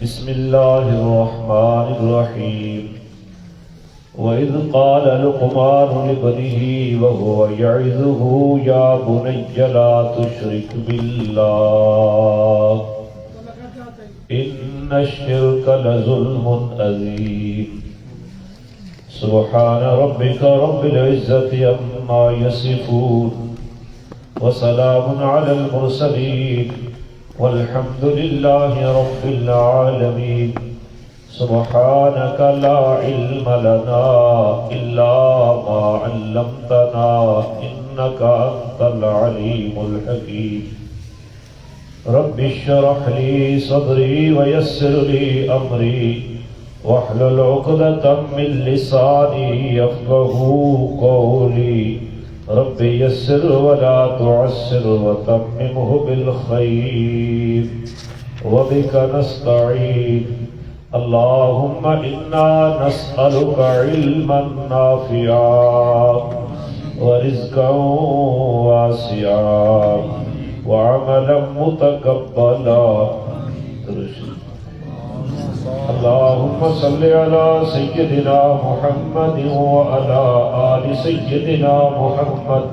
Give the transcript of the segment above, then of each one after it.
بسم الله الرحمن الرحيم وإذ قال لقمان لابنه وهو يعظه يا بني لا تشرك بالله إن الشرك لظلم عظيم سبحان ربك رب العزة عما يصفون وسلام على المرسلين والحمد لله رب العالمين سبحانك لا علم لنا إلا ما علمتنا إنك أنت العليم الحكيم رب اشرح لي صدري ويسر لي أمري واحلل عقدة من لساني يفقهوا قولي رب يسر ولا تعسر وتممه بالخير وبك نستعين اللهم إنا نسألك علما نافعا ورزقا واسعا وعملا متقبلا اللهم صل على سيدنا محمد وعلى آل سيدنا محمد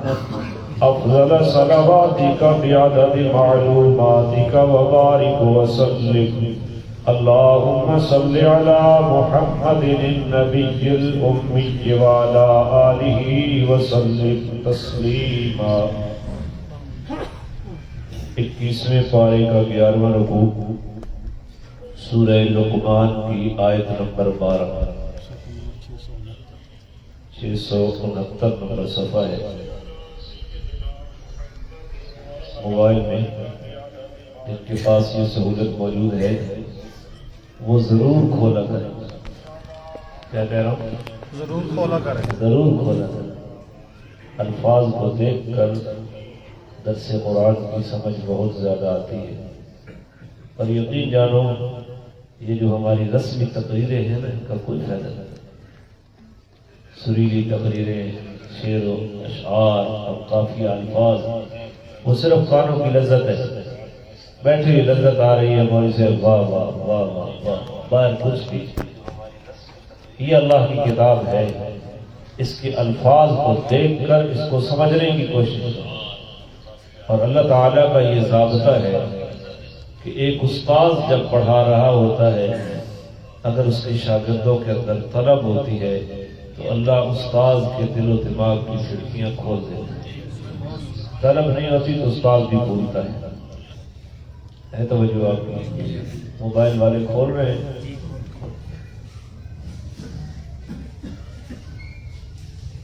أفضل صلواتك بعدد معلوماتك وبارك وسلم اللهم صل على محمد النبي الأمي وعلى آله وسلم تسليما 21ویں پارے کا 11واں رکوع سورہ لقمان کی آیت نمبر 12 669 نمبر صفحہ ہے. موبائل میں جن کے پاس یہ سہولت موجود ہے وہ ضرور کھولا کریں. کیا کہہ رہا ہوں؟ ضرور کھولا کریں. الفاظ کو دیکھ کر درس قرآن کی سمجھ بہت زیادہ آتی ہے. اور یقین جانو یہ جو ہماری رسمی تقریریں ہیں نا ان کا کوئی فائدہ نہیں. سریلی تقریریں، شعر و اشعار اور قافیہ الفاظ وہ صرف کانوں کی لذت ہے. بیٹھے ہی لذت آ رہی ہے مولوی سے واہ واہ واہ واہ واہ باہر کچھ بھی. یہ اللہ کی کتاب ہے، اس کے الفاظ کو دیکھ کر اس کو سمجھنے کی کوشش کرو. اور اللہ تعالیٰ کا یہ ضابطہ ہے کہ ایک استاد جب پڑھا رہا ہوتا ہے اگر اس کے شاگردوں کے اندر طلب ہوتی ہے تو اللہ استاد کے دل و دماغ کی کھڑکیاں کھول دیتا ہے. طلب نہیں ہوتی تو استاد بھی بولتا ہے. توجہ آپ موبائل والے کھول رہے ہیں.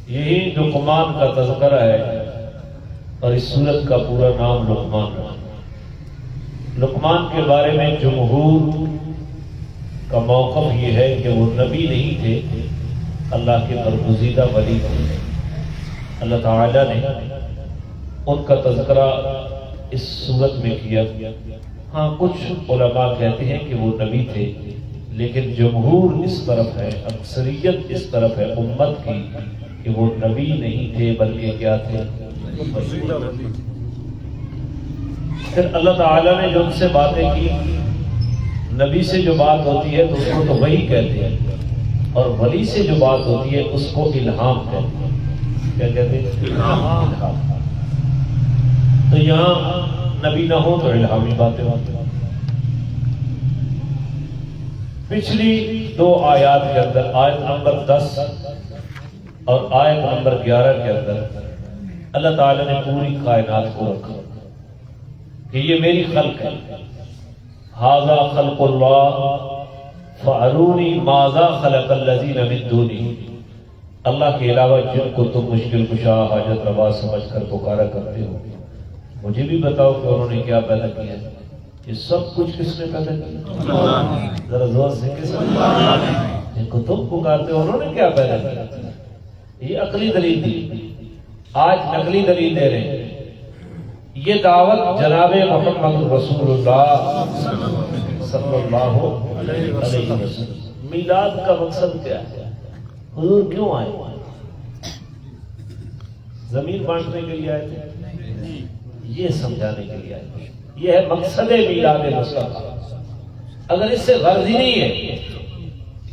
یہی لقمان کا تذکرہ ہے اور اس سورت کا پورا نام لقمان ہے. لقمان کے بارے میں جمہور کا موقف یہ ہے کہ وہ نبی نہیں تھے، اللہ کے برگزیدہ ولی تھے. اللہ تعالیٰ نے ان کا تذکرہ اس صورت میں کیا. ہاں کچھ علماء کہتے ہیں کہ وہ نبی تھے، لیکن جمہور اس طرف ہے، اکثریت اس طرف ہے امت کی کہ وہ نبی نہیں تھے بلکہ کیا تھے؟ پھر اللہ تعالیٰ نے جو ان سے باتیں کی، نبی سے جو بات ہوتی ہے تو اس کو تو وحی کہتے ہیں، اور ولی سے جو بات ہوتی ہے اس کو الہام کہتے ہیں. کیا کہتے ہیں؟ الہام. تو یہاں نبی نہ ہو تو الہامی باتیں ہوتی ہیں. پچھلی 2 آیات کے اندر آیت نمبر 10 اور آیت نمبر 11 کے اندر اللہ تعالیٰ نے پوری کائنات کو رکھا کہ یہ میری خلق ہے. ھذا خلق اللہ فارونی ماذا خلق الذین من دونہ. اللہ کے علاوہ جن کو تم مشکل کشا حاجت روا سمجھ کر پکارا کرتے ہو، مجھے بھی بتاؤ کہ انہوں نے کیا پیدا کیا. یہ سب کچھ کس نے پیدا کیا؟ ذرا زور سے کس نے؟ جن کو تم پکارتے ہو انہوں نے کیا پیدا کیا؟ یہ عقلی دلیل تھی. آج نقلی دلیل دے رہے ہیں. یہ دعوت جناب محمد رسول اللہ صلی اللہ علیہ وسلم. میلاد کا مقصد کیا ہے؟ حضور کیوں آئے؟ زمین بانٹنے کے لیے آئے تھے؟ یہ سمجھانے کے لیے آئے تھے. یہ ہے مقصد میلاد مصطفیٰ. اگر اس سے غرض ہی نہیں ہے،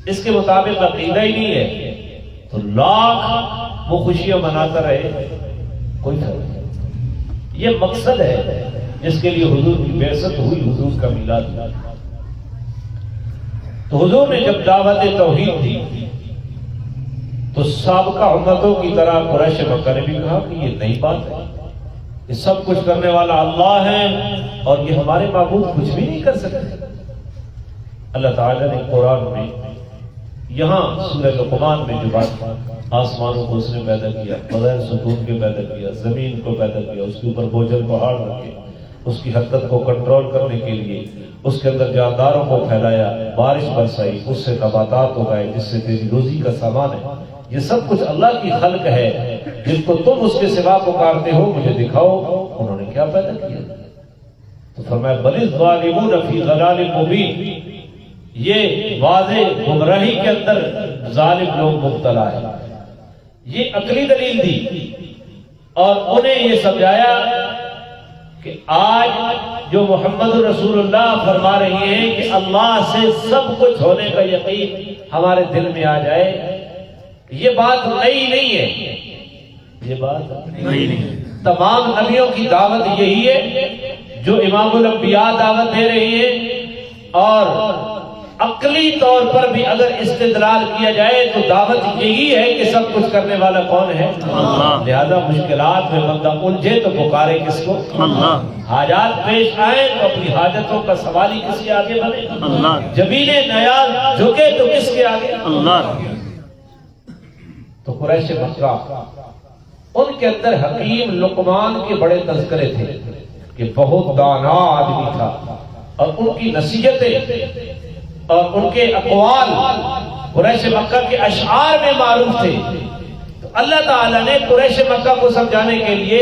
اس کے مطابق عقیدہ ہی نہیں ہے، تو لاکھ وہ خوشیاں مناتا رہے، کوئی فرق نہیں۔ یہ مقصد ہے جس کے لیے حضور کی بعثت ہوئی، حضور کا میلاد ہوا۔ تو حضور نے جب دعوت توحید دی تو سابقہ امتوں کی طرح قریش مکہ نے بھی کہا کہ یہ نئی بات ہے، یہ سب کچھ کرنے والا اللہ ہے اور یہ ہمارے معبود کچھ بھی نہیں کر سکتے۔ اللہ تعالیٰ نے قرآن میں یہاں سورہ لقمان میں جو بات، آسمانوں کو اس نے پیدا کیا، بغیر ستون کے پیدا کیا، زمین کو پیدا کیا، اس کے اوپر بوجھل پہاڑ رکھے، اس کی حرکت کو کنٹرول کرنے کے لیے اس کے اندر جانداروں کو پھیلایا، بارش برسائی، اس سے نباتات اگائے جس سے تیری روزی کا سامان ہے، یہ سب کچھ اللہ کی خلق ہے جن کو تم اس کے سوا پکارتے ہو، مجھے دکھاؤ انہوں نے کیا پیدا کیا۔ تو فرمایا بل الظالمون فی ضلال مبین، یہ واضح گمراہی کے اندر ظالم لوگ مبتلا ہیں۔ یہ عقلی دلیل دی اور انہیں یہ سمجھایا کہ آج جو محمد رسول اللہ فرما رہی ہیں کہ اللہ سے سب کچھ ہونے کا یقین ہمارے دل میں آ جائے، یہ بات نئی نہیں ہے، یہ بات نئی نہیں ہے۔ تمام نبیوں کی دعوت یہی ہے جو امام الانبیاء دعوت دے رہی ہے، اور عقلی طور پر بھی اگر استدلال کیا جائے تو دعوت یہی ہے کہ سب کچھ کرنے والا کون ہے؟ اللہ۔ لہذا مشکلات میں بندہ الجھے تو پکارے کس کو؟ اللہ۔ حاجات پیش آئے تو اپنی حاجتوں کا سوالی کس کے آگے بنے؟ اللہ۔ جبینے نیاز جھکے تو کس کے آگے؟ اللہ۔ تو قریش مکہ ان کے اندر حکیم لقمان کے بڑے تذکرے تھے کہ بہت دانا آدمی تھا، اور ان کی نصیحتیں اور ان کے اقوال قریش مکہ کے اشعار میں معروف تھے۔ تو اللہ تعالیٰ نے قریش مکہ کو سمجھانے کے لیے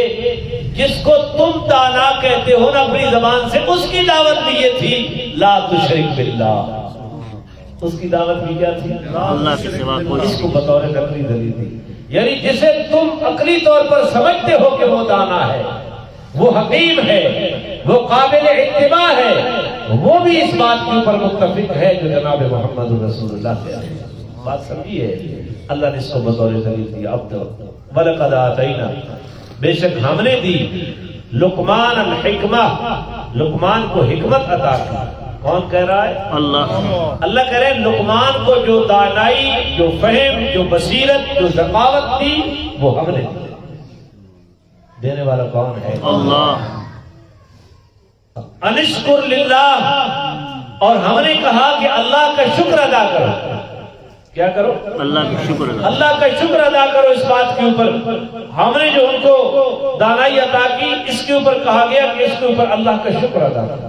جس کو تم دانا کہتے ہو نا اپنی زبان سے، اس کی دعوت بھی یہ تھی لا تشرک باللہ۔ اس کی دعوت بھی کیا تھی؟ اللہ کے سوا کوئی۔ اس کو بطور عقلی دلیل دی، یعنی جسے تم عقلی طور پر سمجھتے ہو کہ وہ دانا ہے، وہ حکیم ہے، وہ قابل اتباع ہے، وہ بھی اس بات کے اوپر متفق ہے جو جناب محمد رسول اللہ سے آئی۔ بات سمجھیے، اللہ نے اس کو بطور دلیل دیا۔ اب تو وَلَقَدْ آتَيْنَا، بے شک ہم نے دی لقمان الحکمہ، لقمان کو حکمت عطا کی۔ کون کہہ رہا ہے؟ اللہ۔ اللہ کہہ رہے ہیں لقمان کو جو دانائی، جو فہم، جو بصیرت، جو ذکاوت تھی وہ ہم نے دی۔ دینے والا کون ہے؟ اللہ۔ انشکر للہ، اور ہم نے کہا کہ اللہ کا شکر ادا کرو۔ کیا کرو؟ اللہ کا شکر ادا، اللہ کا شکر ادا کرو اس بات کے اوپر۔ ہم نے جو ان کو دانائی عطا کی، اس کے اوپر کہا گیا کہ اس کے اوپر اللہ کا شکر ادا کرو۔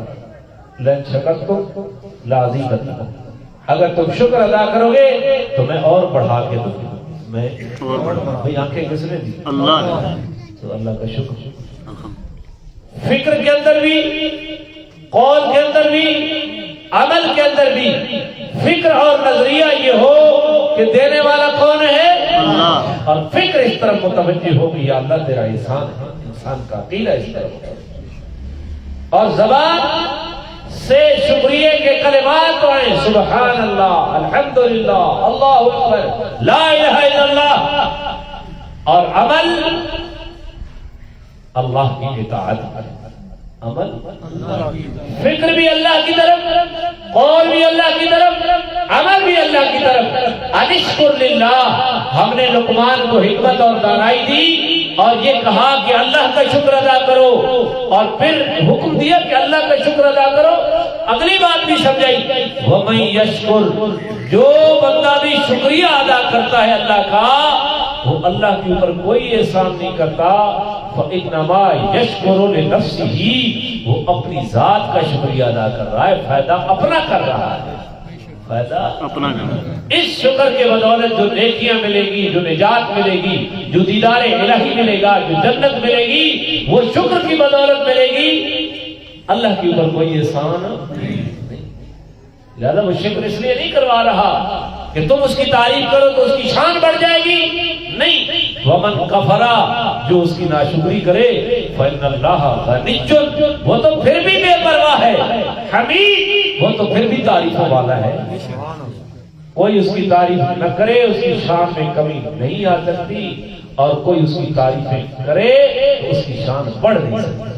لَإِن شَكَرْتُمْ لَأَزِيدَنَّكُمْ، اگر تم شکر ادا کرو گے تو میں اور بڑھا کے دوں گا۔ میں بھئی آنکھیں کس نے دی؟ اللہ نے۔ تو اللہ کا شکر۔ فکر کے اندر بھی، قول کے اندر بھی، عمل کے اندر بھی فکر اور نظریہ یہ ہو کہ دینے والا کون ہے؟ اللہ، اور فکر اس طرف متوجہ ہو کہ یا اللہ تیرا احسان ہے، انسان کا عقیدہ اس طرف، اور زبان سے شکریہ کے کلمات آئیں، سبحان اللہ، الحمدللہ، اللہ اکبر، لا الہ الا اللہ، اور عمل اللہ کی اطاعت، عمل فکر بھی اللہ کی طرف، قول بھی اللہ کی طرف، عمل بھی اللہ کی طرف۔ انشکر للہ، ہم نے لقمان کو حکمت اور دانائی دی اور یہ کہا کہ اللہ کا شکر ادا کرو، اور پھر حکم دیا کہ اللہ کا شکر ادا کرو۔ اگلی بات بھی سمجھائی، وَمَن يَشْكُرْ، جو بندہ بھی شکریہ ادا کرتا ہے اللہ کا، وہ اللہ کے اوپر کوئی احسان نہیں کرتا، فَإِنَّمَا يَشْكُرُ لِنَفْسِهِ، وہ اپنی ذات کا شکریہ ادا کر رہا ہے، فائدہ اپنا کر رہا ہے، فائدہ اپنا کر رہا ہے۔ اس شکر کے بدولت جو نیکیاں ملے گی، جو نجات ملے گی، جو دیدار الہی ملے گا، جو جنت ملے گی، وہ شکر کی بدولت ملے گی۔ اللہ کے اوپر کوئی احسان نہیں، لہذا وہ شکر اس لیے نہیں کروا رہا کہ تم اس کی تعریف کرو تو اس کی شان بڑھ جائے گی، نہیں۔ ومن کفرا، جو اس کی ناشکری کرے، فإن اللہ غنی، وہ تو پھر بھی بے پرواہ ہے، حمید، وہ تو پھر بھی تعریفوں والا ہے، کوئی اس کی تعریف نہ کرے اس کی شان میں کمی نہیں آ سکتی، اور کوئی اس کی تعریفیں کرے تو اس کی شان بڑھ نہیں سکتی۔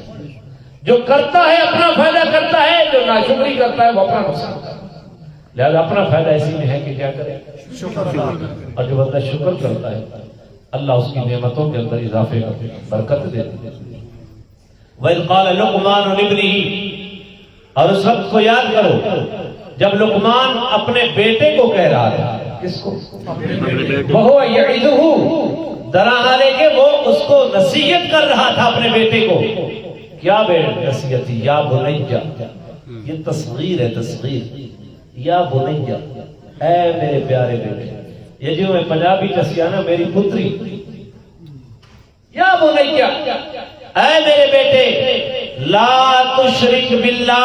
جو کرتا ہے اپنا فائدہ کرتا ہے، جو ناشکری کرتا ہے وہ اپنا نقصان کرتا ہے۔ لہذا اپنا فائدہ اسی میں ہے کہ کیا کرے، شکر، اور جو بندہ شکر کرتا ہے اللہ اس کی نعمتوں کے اندر اضافے کرتے برکت دیتے ہیں۔ وَإِذْ قَالَ لُقْمَانُ لِابْنِهِ، اور اس وقت کو یاد کرو جب لقمان اپنے بیٹے کو کہہ رہا تھا، کس کو؟ وَهُوَ يَعِظُهُ، دراحالے کہ وہ اس کو نصیحت کر رہا تھا اپنے بیٹے کو۔ کیا نصیحت تھی؟ یا بنیّا، یہ تصغیر ہے، تصغیر، یا بنیّا، اے میرے پیارے بیٹے، یہ جو میں پنجابی کسیا نا میری پتری، یا بنیّا، اے میرے بیٹے، لا تشرک باللہ،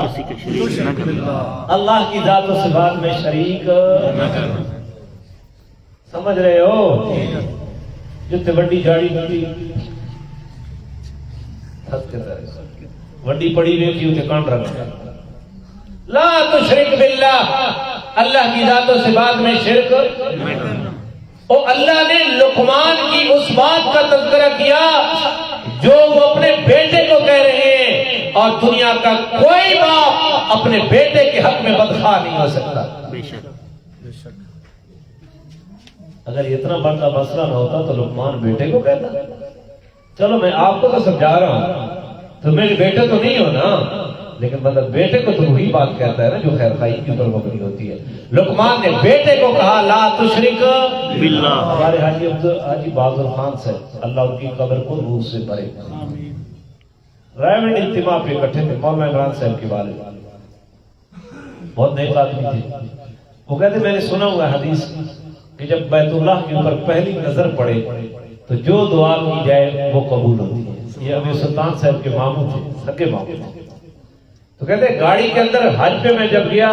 کسی کے شریک نہ کرنا، اللہ کی ذات و صفات میں شریک نہ کرنا۔ سمجھ رہے ہو؟ جتے وڈی جاڑی ہوتی وڈی پڑی ہوئی تھی اسے کان رکھنا، لا تشرک باللہ، اللہ کی ذات و صفات میں شرک۔ اور اللہ نے لقمان کی اس بات کا تذکرہ کیا جو وہ اپنے بیٹے کو کہہ رہے ہیں، اور دنیا کا کوئی باپ اپنے بیٹے کے حق میں بدخواہ نہیں ہو سکتا۔ اگر اتنا بڑا مسئلہ نہ ہوتا تو لقمان بیٹے کو کہتا، چلو میں آپ کو تو سمجھا رہا ہوں، تو میرے بیٹے تو نہیں ہو نا، لیکن مطلب بیٹے کو تو وہی بات کہتا ہے نا جو خیر خائی کے اوپر مبنی ہوتی ہے۔ لقمان نے بیٹے کو کہا لا تشرک باللہ۔ ہمارے حاجی بہادر خان سے اللہ ان کی قبر کو روح سے بھرے، رائمنڈ اجتماع پہ اکٹھے تھے، مولانا عمران صاحب کے والد، بہت نیک آدمی تھے۔ وہ کہتے میں نے سنا ہوا حدیث کہ جب بیت اللہ کے اوپر پہلی نظر پڑے تو جو دعا کی جائے وہ قبول ہوتی ہے۔ یہ امیر سلطان صاحب کے ماموں تھے، سگے ماموں تھے۔ تو کہتے ہیں گاڑی کے اندر حج پہ میں جب گیا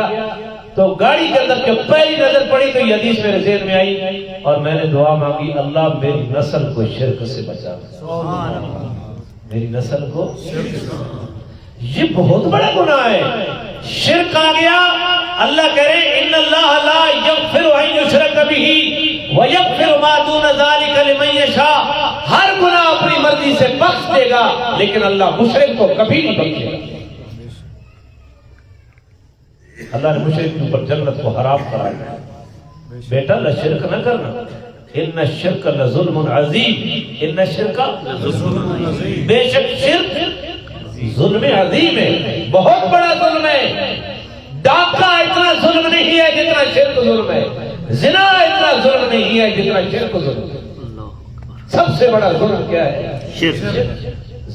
تو گاڑی کے اندر جب پہلی نظر پڑی تو یہ حدیث میرے ذہن میں آئی، اور میں نے دعا مانگی اللہ میری نسل کو شرک سے بچا، میری نسل کو۔ یہ بہت بڑا گناہ ہے، شرک آ گیا۔ اللہ کہہ رہے ان اللہ لا یغفر ان یشرک بہ ویغفر ما دون ذلک لمن یشاء، ہر گناہ اپنی مرضی سے بخش دے گا لیکن اللہ مشرک کو کبھی نہیں بخشے گا۔ اللہ نے مشرک کے اوپر جنت کو حرام کرا دیا۔ بیٹا شرک نہ کرنا، ان الشرک لظلم عظیم، ان الشرک لظلم عظیم، بے شک شرک ظلم عظیم ہے، بہت بڑا ظلم ہے۔ ڈاکہ اتنا ظلم نہیں ہے جتنا شرک ظلم ہے، زنا اتنا ظلم نہیں ہے جتنا شرک ظلم ہے۔ سب سے بڑا ظلم کیا ہے؟ شرک۔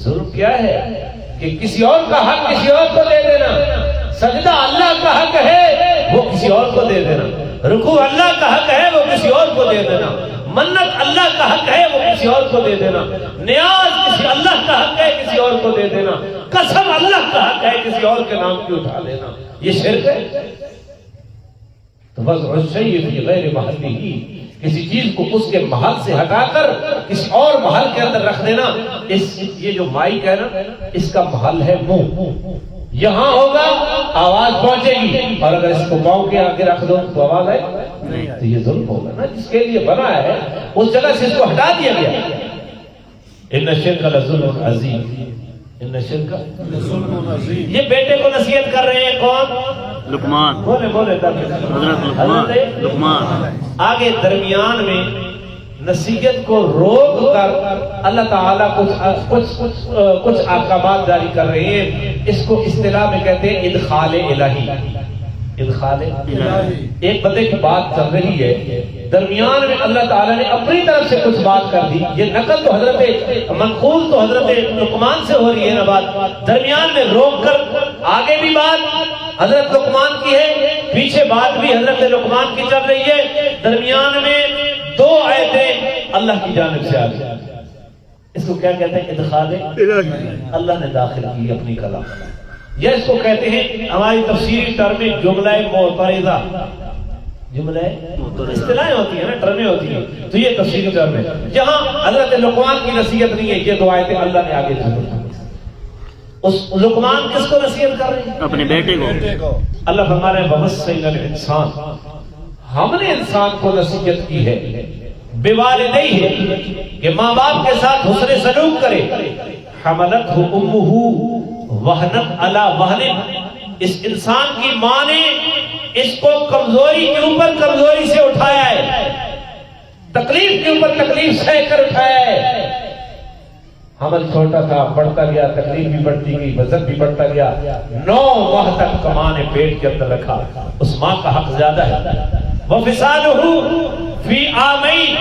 ظلم کیا ہے؟ کہ کسی اور کا حق کسی اور کو دے دینا، سجدہ اللہ کا حق ہے وہ کسی اور کو دے دینا، رکوع اللہ کا حق ہے وہ کسی اور کو دے دینا، منت اللہ کا حق ہے وہ کسی اور کو دے دینا، نیاز کسی اللہ کا حق ہے کسی اور کو دے دینا، قسم اللہ کا حق ہے کسی اور کے نام کی اٹھا لینا، یہ شرک ہے۔ تو وضع الشیء فی غیر محلہ، کسی چیز کو اس کے محل سے ہٹا کر کسی اور محل کے اندر رکھ دینا۔ یہ جو مائک ہے نا اس کا محل ہے منہ، یہاں ہوگا آواز پہنچے گی، اور اگر اس کو پاؤں کے آگے رکھ دو تو آواز آئے، تو یہ ظلم ہوگا نا، جس کے لیے بنا ہے اس جگہ سے اس کو ہٹا دیا گیا۔ ان الشرک لظلم عظیم، ان الشرک لظلم عظیم۔ یہ بیٹے کو نصیحت کر رہے ہیں کون؟ لقمان۔ بولے حضرت لقمان۔ آگے درمیان میں نصیحت کو روک کر اللہ تعالیٰ کچھ احکامات جاری کر رہے ہیں۔ اس کو اصطلاح میں کہتے ہیں ادخال الہی، ادخال الہی۔ ایک بندے کی بات چل رہی ہے، درمیان میں اللہ تعالیٰ نے اپنی طرف سے کچھ بات کر دی، یہ نقل تو حضرت منقول تو حضرت لقمان سے ہو رہی ہے نا بات، درمیان میں روک کر آگے بھی بات حضرت لقمان کی ہے، پیچھے بات بھی حضرت لقمان کی چل رہی ہے، درمیان میں دو آیتیں اللہ کی جانب سے آ گئی۔ اس کو کیا کہتے ہیں؟ ادخال الہی، اللہ نے داخل کی اپنی کلام، یا اس کو کہتے ہیں ہماری تفسیری ٹرم میں جملہ معترضہ، جملہ اصطلاحیں ہوتی ہیں نا، ٹرمیں ہوتی ہیں، تو یہ تفسیری ٹرم ہے جہاں حضرت لقمان کی نصیحت نہیں ہے، یہ دو آیتیں اللہ نے آگے ذکر کی۔ اس لقمان کس کو نصیحت کر رہے ہیں؟ اپنے بیٹے کو۔ اللہ فرما رہے ہیں وَوَصَّيْنَا الْإِنسَانَ، ہم نے انسان کو نصیحت کی ہے بِوَالِدَيْهِ کہ ماں باپ کے ساتھ حسن سلوک کرے، حَمَلَتْهُ أُمُّهُ وَهْنًا عَلَى وَهْنٍ، اس انسان کی ماں نے اس کو کمزوری کے اوپر کمزوری سے اٹھایا ہے، تکلیف کے اوپر تکلیف سہ کر اٹھایا ہے۔ حمل چھوٹا تھا، بڑھتا گیا، تکلیف بھی بڑھتی گئی، وزن بھی بڑھتا گیا، 9 ماہ تک ماں نے پیٹ کے اندر رکھا، اس ماں کا حق زیادہ ہے۔ وَفِصَالُهُ فِي عَامَيْنِ،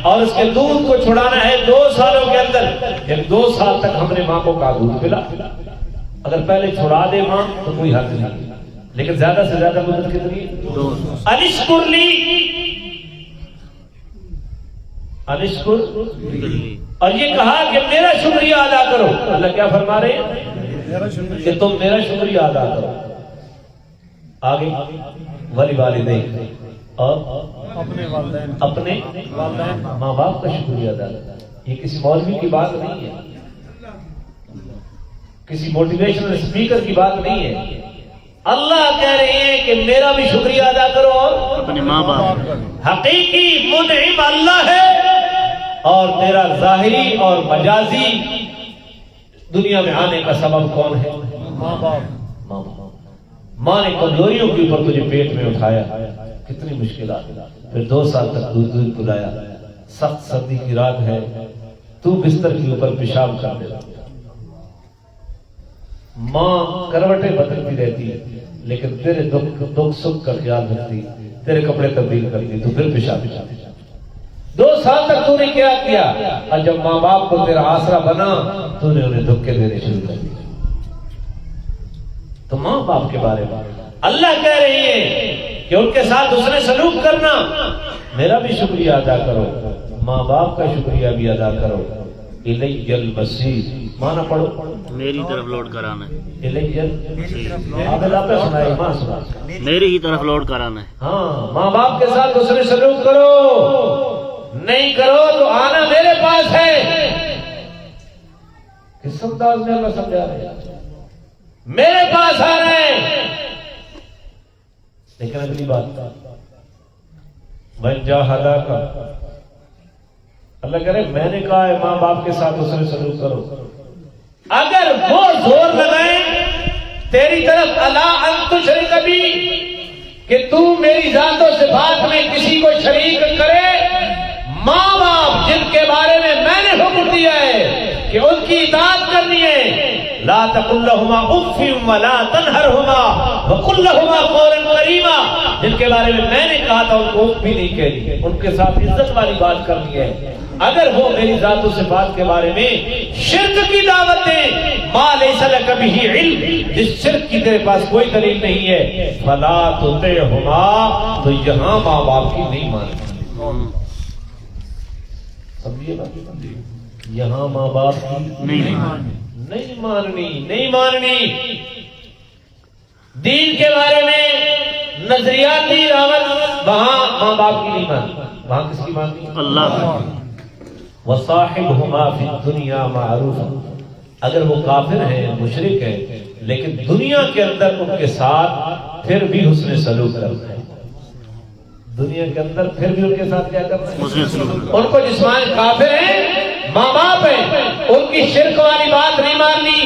اور اس کے دودھ کو چھڑانا ہے 2 سالوں کے اندر، یعنی 2 سال تک ہم نے ماں کو کا دودھ پلا۔ اگر پہلے چھڑا دے ماں تو کوئی حق نہیں، لیکن زیادہ سے زیادہ مدت کتنی؟ 2۔ انشکر لی، انشکر، اور یہ کہا کہ میرا شکریہ ادا کرو۔ اللہ کیا فرما رہے ہیں؟ کہ تم میرا شکریہ ادا کرو۔ آگے ولی والدین، اور اپنے ماں باپ کا شکریہ ادا کرو۔ یہ کسی مولوی کی بات نہیں ہے، کسی موٹیویشنل اسپیکر کی بات نہیں ہے، اللہ کہہ رہے ہیں کہ میرا بھی شکریہ ادا کرو اور اپنے ماں باپ۔ حقیقی منعم اللہ ہے، اور تیرا ظاہری اور مجازی دنیا میں آنے کا سبب کون ہے؟ ماں باپ۔ ماں نے کمزوریوں کے اوپر تجھے پیٹ میں اٹھایا، کتنی مشکلات، پھر 2 سال تک دودھ پلایا، سخت سردی کی رات ہے، تو بستر کے اوپر پیشاب کر دے رہا، ماں کروٹیں بدلتی رہتی لیکن تیرے دکھ سکھ کا خیال رکھتی، تیرے کپڑے تبدیل کرتی، تو پھر پیشاب 2 سال تک تو نے کیا کیا، اور جب ماں باپ کو تیرا آسرا بنا تو نے انہیں دھکے دینے شروع کر دیے۔ تو ماں باپ کے بارے میں اللہ کہہ رہی ہے کہ ان کے ساتھ حسن سلوک کرنا، میرا بھی شکریہ ادا کرو، ماں باپ کا شکریہ بھی ادا کرو۔ الیہ المصیر، مانا پڑھو، میری طرف لوٹ کر آنا ہے۔ الیہ، آپ اللہ پہ سنائے، ماں سنا، میری ہی طرف لوٹ کر آنا ہے۔ ہاں، ماں باپ کے ساتھ حسن سلوک کرو، نہیں کرو تو آنا میرے پاس ہے۔ کس انداز میں اللہ سمجھا رہے ہیں؟ میرے پاس آ رہے ہیں۔ لیکن اگلی بات، من جاہداک، اللہ کہہ رہے میں نے کہا ہے ماں باپ کے ساتھ حسن سلوک کرو، اگر وہ زور لگائیں تیری طرف الا ان تشرک بی، کہ تو میری ذات و صفات میں کسی کو شریک کرے، ماں باپ جن کے بارے میں نے حکم دیا ہے کہ ان کی اطاعت کرنی ہے، لا تقل لهما اف ولا تنهرهما وقل لهما قولا کریما، جن کے بارے میں نے کہا تھا ان کو اف بھی نہیں کہنی، ان کے ساتھ عزت والی بات کرنی ہے۔ اگر وہ میری ذات و صفات کے بارے میں شرک کی دعوت دیں، ما لیس لک بہ علم، جس شرک کی تیرے پاس کوئی دلیل نہیں ہے، فلا تطعهما، تو یہاں ماں باپ کی نہیں ماننی۔ سمجھیے بات، یہاں ماں باپ کی نہیں ماننی۔ دین کے بارے میں نظریاتی دعوت، وہاں ماں باپ کی نہیں ماننی، وہاں کس کی ماننی؟ اللہ کی۔ وصاحبہما فی الدنیا معروفا، اگر وہ کافر ہیں، مشرک ہیں، لیکن دنیا کے اندر ان کے ساتھ پھر بھی حسن سلوک کرنا ہے، دنیا کے اندر پھر بھی ان کے ساتھ کیا کرنا ہے؟ ان کو جسمانی کافر ہیں، ماں باپ ہیں، ان کی شرک والی بات نہیں ماننی،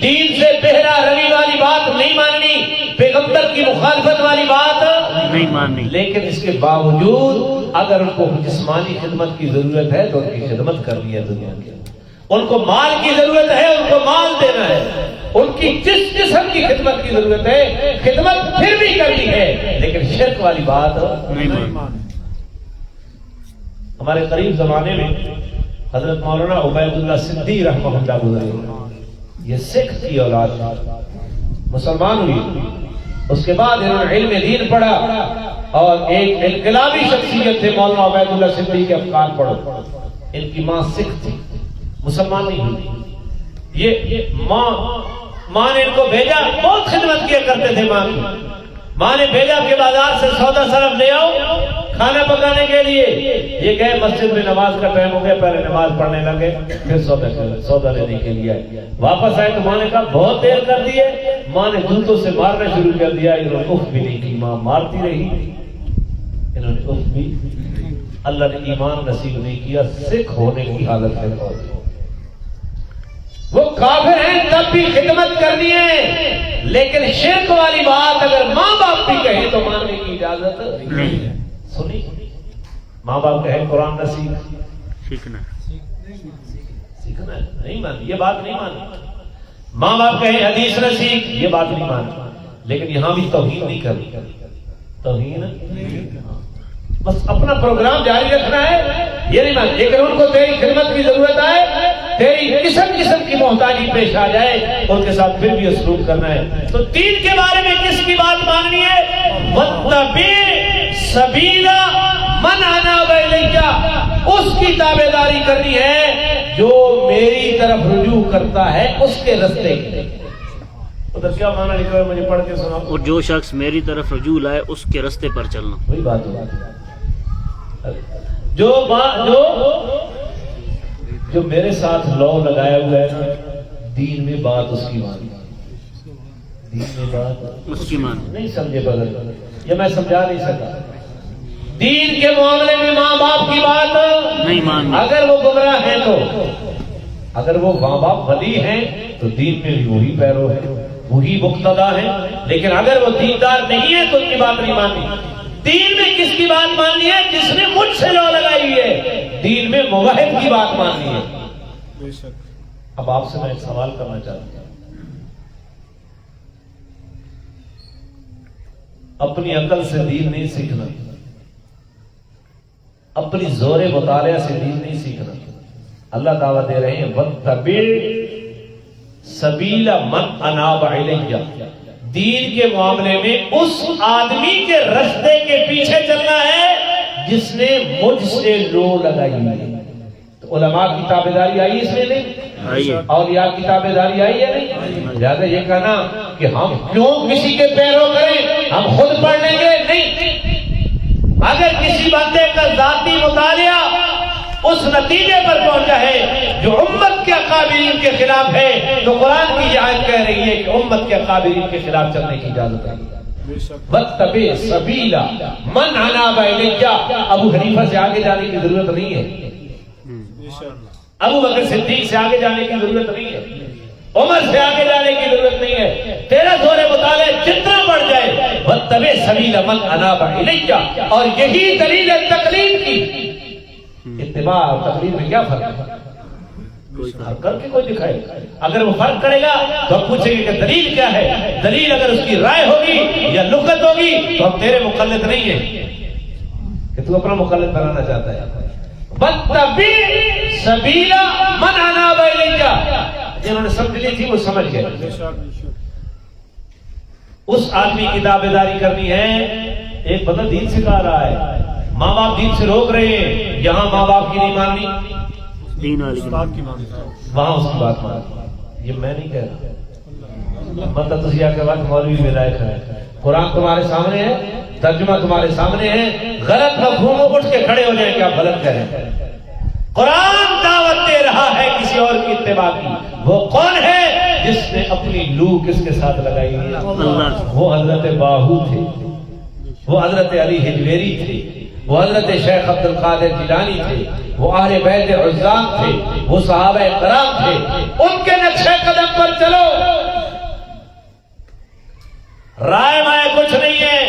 دین سے بہرا روی والی بات نہیں ماننی، پیغمبر کی مخالفت والی بات نہیں ماننی، لیکن اس کے باوجود اگر ان کو جسمانی خدمت کی ضرورت ہے تو ان کی خدمت کرنی ہے دنیا کے، ان کو مال کی ضرورت ہے ان کو مال دینا ہے، ان کی جس قسم کی خدمت کی ضرورت ہے خدمت پھر بھی کرنی ہے، لیکن شرک والی بات نہیں ماننی۔ ہمارے قریب زمانے میں حضرت مولانا عبید اللہ سندھی رحمہ اللہ گزرے، یہ سکھ کی اولاد مسلمان ہوئی، اس کے بعد انہوں نے علم دین پڑھا اور ایک انقلابی شخصیت تھے مولانا عبید اللہ سندھی کے افکار پڑھو۔ ان کی ماں سکھ تھی، مسلمان نہیں ہوئی، یہ ماں نے ان کو بھیجا، بہت خدمت کیا کرتے تھے ماں کی، ماں نے بھیجا کہ بازار سے سودا سرف لے آؤ، کھانا پکانے کے لیے، یہ گئے مسجد میں، نماز کا ٹائم ہو گیا، پہلے نماز پڑھنے لگے، پھر سودا لینے کے لیے آئے، واپس آئے تو ماں نے کہا بہت دیر کر دی ہے، ماں نے جوتوں سے مارنا شروع کر دیا، انہوں نے اف بھی نہیں کی، ماں مارتی رہی، انہوں نے اف بھی، اللہ نے ایمان نصیب نہیں کیا، سکھ ہونے کی حالت میں پہنچے۔ وہ کافر ہیں تب بھی خدمت کرنی ہے، لیکن شرک والی بات اگر ماں باپ بھی کہیں تو ماننے کی اجازت نہیں ہے۔ سنی، ماں باپ کہیں قرآن نہ سیکھنا سیکھنا ہے، نہیں مانی، یہ بات نہیں مانی۔ ماں باپ کہیں حدیث نہ سیکھ، یہ بات نہیں مانی، لیکن یہاں بھی توہین نہیں کرنی، توہین بس اپنا پروگرام جاری رکھنا ہے، یہ نہیں مانی، لیکن ان کو تیری خدمت کی ضرورت ہے، تیری قسم قسم کی محتاجی پیش آ جائے، ان کے ساتھ پھر بھی اسلوب کرنا ہے۔ تو دین کے بارے میں کس کی بات ماننی ہے؟ وَاتَّبِعْ سَبِيلَ مَنْ أَنَابَ إِلَيَّ، اس کی تابعداری کرنی ہے جو میری طرف رجوع کرتا ہے، اس کے رستے کی۔ ادھر کیا معنی لکھا ہے مجھے پڑھ کے سنا؟ اور جو شخص میری طرف رجوع لائے اس کے رستے پر چلنا۔ وہی بات ہے، جو میرے ساتھ لو لگایا ہوا ہے، دین میں بات اس کی مانی، دین میں بات اس کی مان نہیں سمجھے بدل، یہ میں سمجھا نہیں سکا۔ دین کے معاملے میں ماں باپ کی بات نہیں ماننی، اگر وہ گمراہ ہیں تو، اگر وہ ماں باپ ولی ہیں تو دین میں بھی وہی پیرو ہے، وہی مقتدا ہیں، لیکن اگر وہ دیندار نہیں ہے تو ان کی بات نہیں ماننی۔ دین میں کس کی بات ماننی ہے؟ جس نے مجھ سے لو لگائی ہوئی ہے، دین میں موحد کی بات ماننی ہے۔ اب آپ سے میں ایک سوال کرنا چاہتا ہوں، اپنی عقل سے دین نہیں سیکھنا، اپنی زور مطالعہ سے دین نہیں سیکھنا۔ اللہ دعوت دے رہے ہیں وَاتَّبِعْ سَبِيلَ مَنْ أَنَابَ إِلَيَّ، دین کے معاملے میں اس آدمی کے رستے کے پیچھے چلنا ہے جس نے مجھ سے لو لگائی ہے۔ تو علماء کی تابعداری آئی اس میں نہیں، اولیاء کی تابعداری آئی ہے نہیں، لہذا یہ کہنا کہ ہم کیوں کسی کے پیرو کریں، ہم خود پڑھ لیں گے، نہیں۔ اگر کسی بندے کا ذاتی مطالعہ اس نتیجے پر پہنچا ہے جو امت کے اکابرین کے خلاف ہے، تو قرآن کی یہ آیت کہہ رہی ہے کہ امت کے اکابرین کے خلاف چلنے کی اجازت ہے۔ وَاتَّبِعْ سَبِيلَ مَنْ أَنَابَ إِلَيَّ، ابو حنیفہ سے آگے جانے کی ضرورت نہیں ہے، ابو بکر صدیق سے آگے جانے کی ضرورت نہیں ہے، عمر سے آگے جانے کی ضرورت نہیں ہے۔ تیرا زور مطالعہ جتنا بڑھ جائے، وَاتَّبِعْ سَبِيلَ مَنْ أَنَابَ إِلَيَّ، اور یہی دلیل ہے تقلید کی۔ اتباع اور تقلید میں کیا فرق ہے؟ کر کے کوئی دکھائے، اگر وہ فرق کرے گا تو ہم پوچھیں گے کہ دلیل کیا ہے؟ دلیل اگر اس کی رائے ہوگی یا لغت ہوگی تو ہم تیرے مقلد نہیں ہیں کہ تو اپنا مقلد بنانا چاہتا ہے۔ وَاتَّبِعْ سَبِيلَ مَنْ أَنَابَ إِلَيَّ، جنہوں نے سمجھ لی تھی وہ سمجھ گئے۔ اس آدمی کی تابعداری کرنی ہے، ایک بندہ دین سکھا رہا ہے، ماں باپ دین سے روک رہے ہیں، یہاں ماں باپ کی نہیں ماننی، دین والی وہاں اس کی بات ماننی۔ یہ میں نہیں کہہ رہا، مطلب تجھے کے بعد مولوی ولایت ہے، قرآن تمہارے سامنے ہے، ترجمہ تمہارے سامنے ہے، غلط مفہوم اٹھ کے کھڑے ہو جائیں کہ آپ غلط کہہ رہے ہیں۔ قرآن دعوت دے رہا ہے کسی اور کی اتباع کی، وہ کون ہے جس نے اپنی لو کس کے ساتھ لگائی ہے؟ وہ حضرت باہو تھے، وہ حضرت علی حجویری تھے، وہ حضرت شیخ عبد القادر جیلانی تھے، وہ اہل بیت عزام تھے، وہ صحابہ کرام تھے، ان کے نقشے قدم پر چلو۔ رائے مائے کچھ نہیں ہے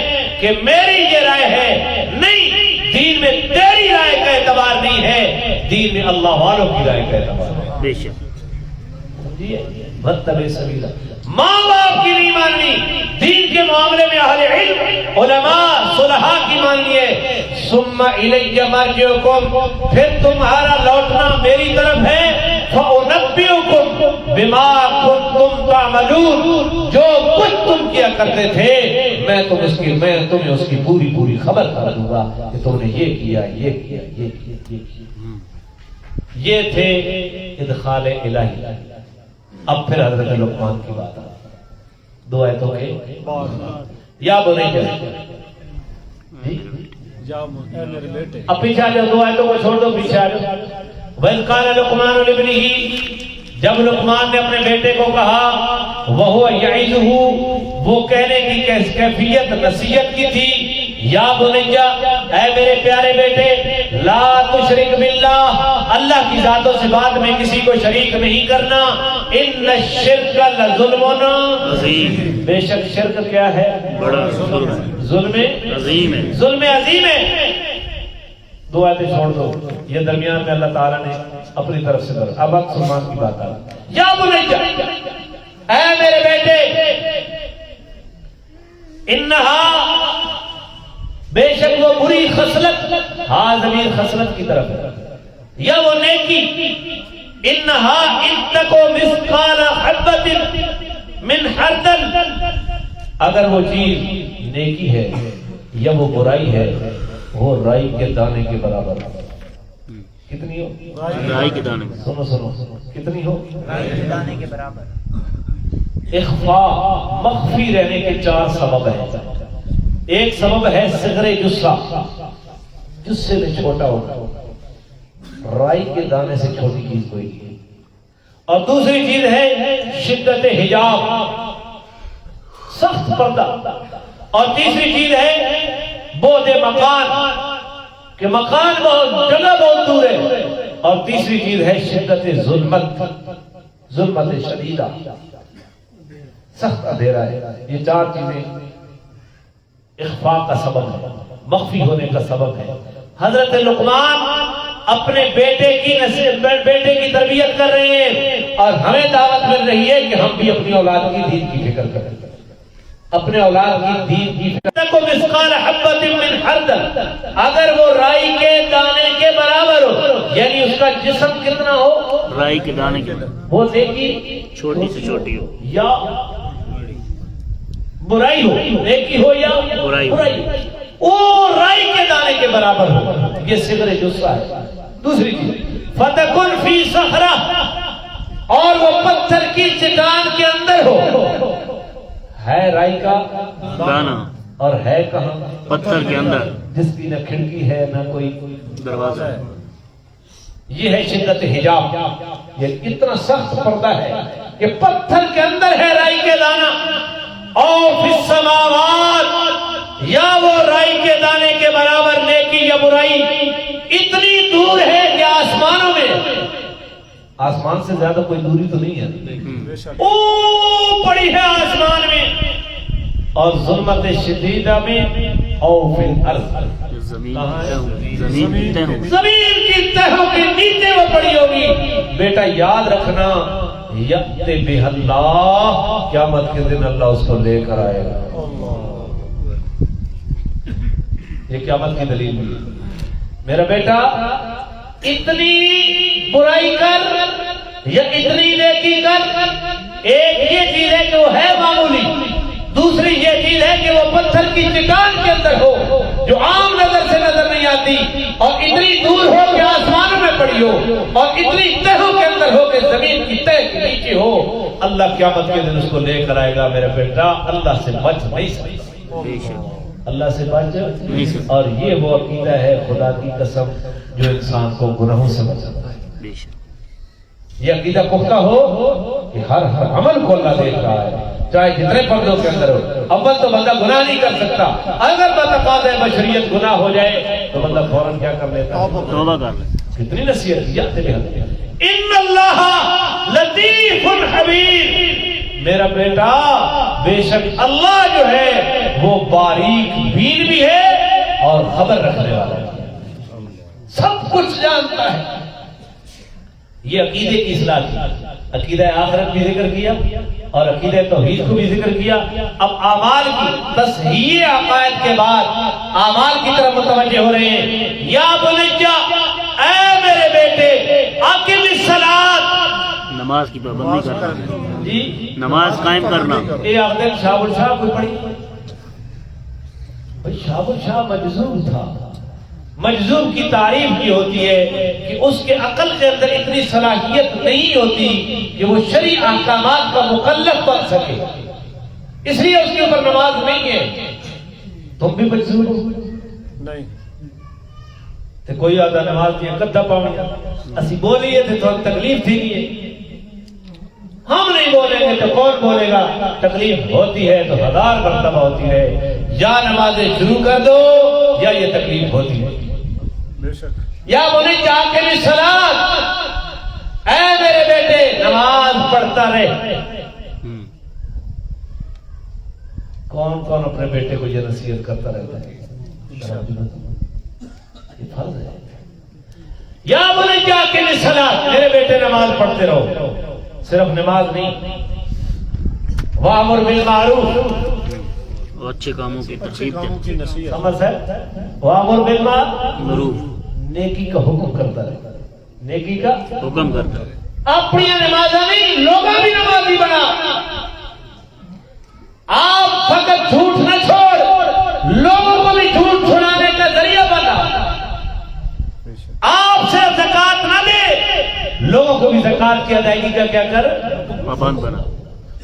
کہ میری یہ رائے ہے، نہیں، دین میں تیری رائے کا اعتبار نہیں ہے، دین میں اللہ والوں کی رائے کا اعتبار ہے۔ بے شک وَاتَّبِعْ سَبِيلَ، ماں باپ کی نہیں ماننی، دین کے معاملے میں اہل علم علماء صلحاء کی ماننی ہے۔ ثُمَّ إِلَيَّ مَرْجِعُكُمْ، پھر تمہارا لوٹنا میری طرف ہے، فَأُنَبِّئُكُمْ بِمَا كُنتُمْ تَعْمَلُونَ، جو کچھ تم کیا کرتے تھے میں تمہیں اس کی پوری خبر کر دوں گا کہ تم نے یہ کیا، یہ کیا، یہ کیا، یہ کیا۔ یہ تھے ادخال الہی۔ اب پھر حضرت لقمان کی بات آ، دو آیتوں کے یا بنی میرے بیٹے اب پیچھے آ جاؤ، دو آیتوں کو چھوڑ دو، پیچھے آ جاؤ. وَإِذْ قَالَ لُقْمَانُ لِابْنِهِ، جب لقمان نے اپنے بیٹے کو کہا، وَهُوَ يَعِظُهُ، وہ کہنے کی کیفیت نصیحت کی تھی، یا بنیا، اے میرے پیارے بیٹے، لا تشرک باللہ، اللہ کی ذاتوں سے بات میں کسی کو شریک نہیں کرنا، ان الشرک لظلم عظیم، بے شک شرک کیا ہے؟ بڑا ظلم ہے، ظلم عظیم ہے. ظلم عظیم ہے. دو آیتیں چھوڑ دو، یہ درمیان میں اللہ تعالیٰ نے اپنی طرف سے کر. اب سلمان کی بات آ رہی. یا بنیا، اے میرے بیٹے، انہا، بے شک وہ بری خصلت، ہاں ضمیر خصلت کی طرف ہے، یا وہ نیکی، انہا ان تکو مثقال حبۃ من خردل، اگر وہ چیز نیکی ہے یا وہ برائی ہے، وہ رائی کے دانے کے برابر ہے. کتنی ہو؟ رائی کے دانے میں. سنو سنو، کتنی ہو؟ رائی کے دانے کے برابر. اخفاء، مخفی رہنے کے 4 سبب ہیں. ایک سبب ہے صغر جثہ، جثے میں چھوٹا ہونا، رائی کے دانے سے چھوٹی چیز کوئی نہیں. اور دوسری چیز ہے شدت حجاب، سخت پردہ. اور تیسری چیز ہے بعد مکان، کہ مکان بہت، جگہ بہت دور ہے. اور تیسری چیز ہے شدت ظلمت، ظلمت شدیدہ، سخت اندھیرا ہے. یہ 4 چیزیں اخفاء کا سبب ہے، مخفی ہونے کا سبب ہے. حضرت لقمان اپنے بیٹے کی تربیت کر رہے ہیں، اور ہمیں دعوت مل رہی ہے کہ ہم بھی اپنی اولاد کی دین کی فکر کریں، اپنے اولاد کی دین کی فکر کو مثقال حبۃ من خردل، اگر وہ رائی کے دانے کے برابر ہو، یعنی اس کا جسم کتنا ہو؟ رائی کے دانے کے برابر، وہ نیکی چھوٹی سے چھوٹی ہو یا برائی ہو، نیکی ہو یا برائی ہو، وہ رائی کے دانے کے برابر ہو. یہ صغر جثہ ہے. دوسری چیز فتکن فی صخرہ، اور وہ پتھر کی چٹان کے اندر ہو. ہے رائی کا دانا اور ہے کہاں؟ پتھر کے اندر، جس کی نہ کھڑکی ہے نہ کوئی دروازہ ہے. یہ ہے شدت حجاب. یہ اتنا سخت پردہ ہے کہ پتھر کے اندر ہے رائی کے دانا. او فی السماوات، یا وہ رائی کے دانے کے برابر نیکی یا برائی اتنی دور ہے کہ آسمانوں میں، آسمان سے زیادہ کوئی دوری تو نہیں ہے، او پڑی ہے آسمان میں، اور ظلمت شدیدہ میں، او فی الارض، زمین تہ ہو، زمین کی تہوں کے نیچے وہ پڑی ہوگی. بیٹا یاد رکھنا، یأت بہ اللہ، قیامت کے دن اللہ اس کو لے کر آئے گا. یہ قیامت کی دلیل ہے. میرا بیٹا اتنی برائی کر یا اتنی نیکی کر، ایک یہ چیز ہے کہ وہ ہے معمولی، دوسری یہ چیز ہے کہ وہ پتھر کی چٹان کے اندر ہو جو عام نظر سے نظر نہیں آتی، اور اتنی دور ہو کہ آسمانوں میں پڑی ہو، اور اتنی تہوں کے اندر ہو کہ زمین کی تہ کے نیچے ہو. اللہ قیامت کے دن اس کو لے کر آئے گا. میرا بیٹا اللہ سے بچ نہیں سکتا، اللہ سے بچ نہیں سکتا. اور یہ وہ عقیدہ ہے خدا کی قسم جو انسان کو گناہوں سے بچاتا ہے. یہ عقیدہ پختہ ہو کہ ہر عمل کو اللہ دیکھ رہا ہے، چاہے جتنے پردوں کے اندر ہو. اول تو بندہ گناہ نہیں کر سکتا، اگر بتقاضۂ بشریت گناہ ہو جائے تو بندہ فوراً کیا کر لیتا ہے؟ توبہ کر لے. کتنی نصیحت کی جاتے ہیں. ان اللہ لطیف خبیر، میرا بیٹا بے شک اللہ جو ہے وہ باریک بین بھی ہے اور خبر رکھنے والا ہے، سب کچھ جانتا ہے. یہ عقیدے کی اصلاح کی، عقیدہ آخرت بھی ذکر کیا اور عقیدہ توحید کو بھی ذکر کیا. اب اعمال کی تصحیح عقائد کے بعد اعمال کی طرف متوجہ ہو رہے ہیں. یا بنیا، اے میرے بیٹے، اقم الصلاۃ، نماز کی پابندی کرنا، جی نماز قائم کرنا. یہ آخر شاہ الشاہ کوئی پڑھی؟ بھائی شاہ الشاہ مجذوب تھا. مجذوب کی تعریف کی ہوتی ہے کہ اس کے عقل کے اندر اتنی صلاحیت نہیں ہوتی کہ وہ شرعی احکامات کا مکلف بن سکے، اس لیے اس کے اوپر نماز نہیں ہے. تم بھی مجذوب ہو؟ نہیں. تو کوئی آدھا نماز دیا کدھا پاؤں گا اسی بولیے تو تکلیف تھی نہیں، ہم نہیں بولیں گے تو کون بولے گا؟ تکلیف ہوتی ہے تو 1000 مرتبہ ہوتی ہے، یا نمازیں شروع کر دو یا یہ تکلیف ہوتی ہے۔ یا بولے جا کے بھی صلاۃ، اے میرے بیٹے نماز پڑھتا رہے۔ کون کون اپنے بیٹے کو یہ نصیحت کرتا رہتا ہے؟ یہ فرض ہے۔ یا بولے جا کے بھی صلاۃ، میرے بیٹے نماز پڑھتے رہو، صرف نماز نہیں، وَأْمُرْ بِالْمَعْرُوفِ، اچھے کاموں کی ترغیب دے، سمجھ ہے؟ وَأْمُرْ بِالْمَعْرُوفِ، نیکی کا حکم کرتا ہے، نیکی کا حکم کرتا ہے۔ اپنی نماز نہیں، لوگوں بھی نمازی بنا۔ آپ فقط جھوٹ نہ چھوڑ، لوگوں کو بھی جھوٹ چھڑانے کا ذریعہ بنا۔ آپ صرف زکات نہ دے، لوگوں کو بھی زکات کی ادائیگی کا کیا کر پابند بنا۔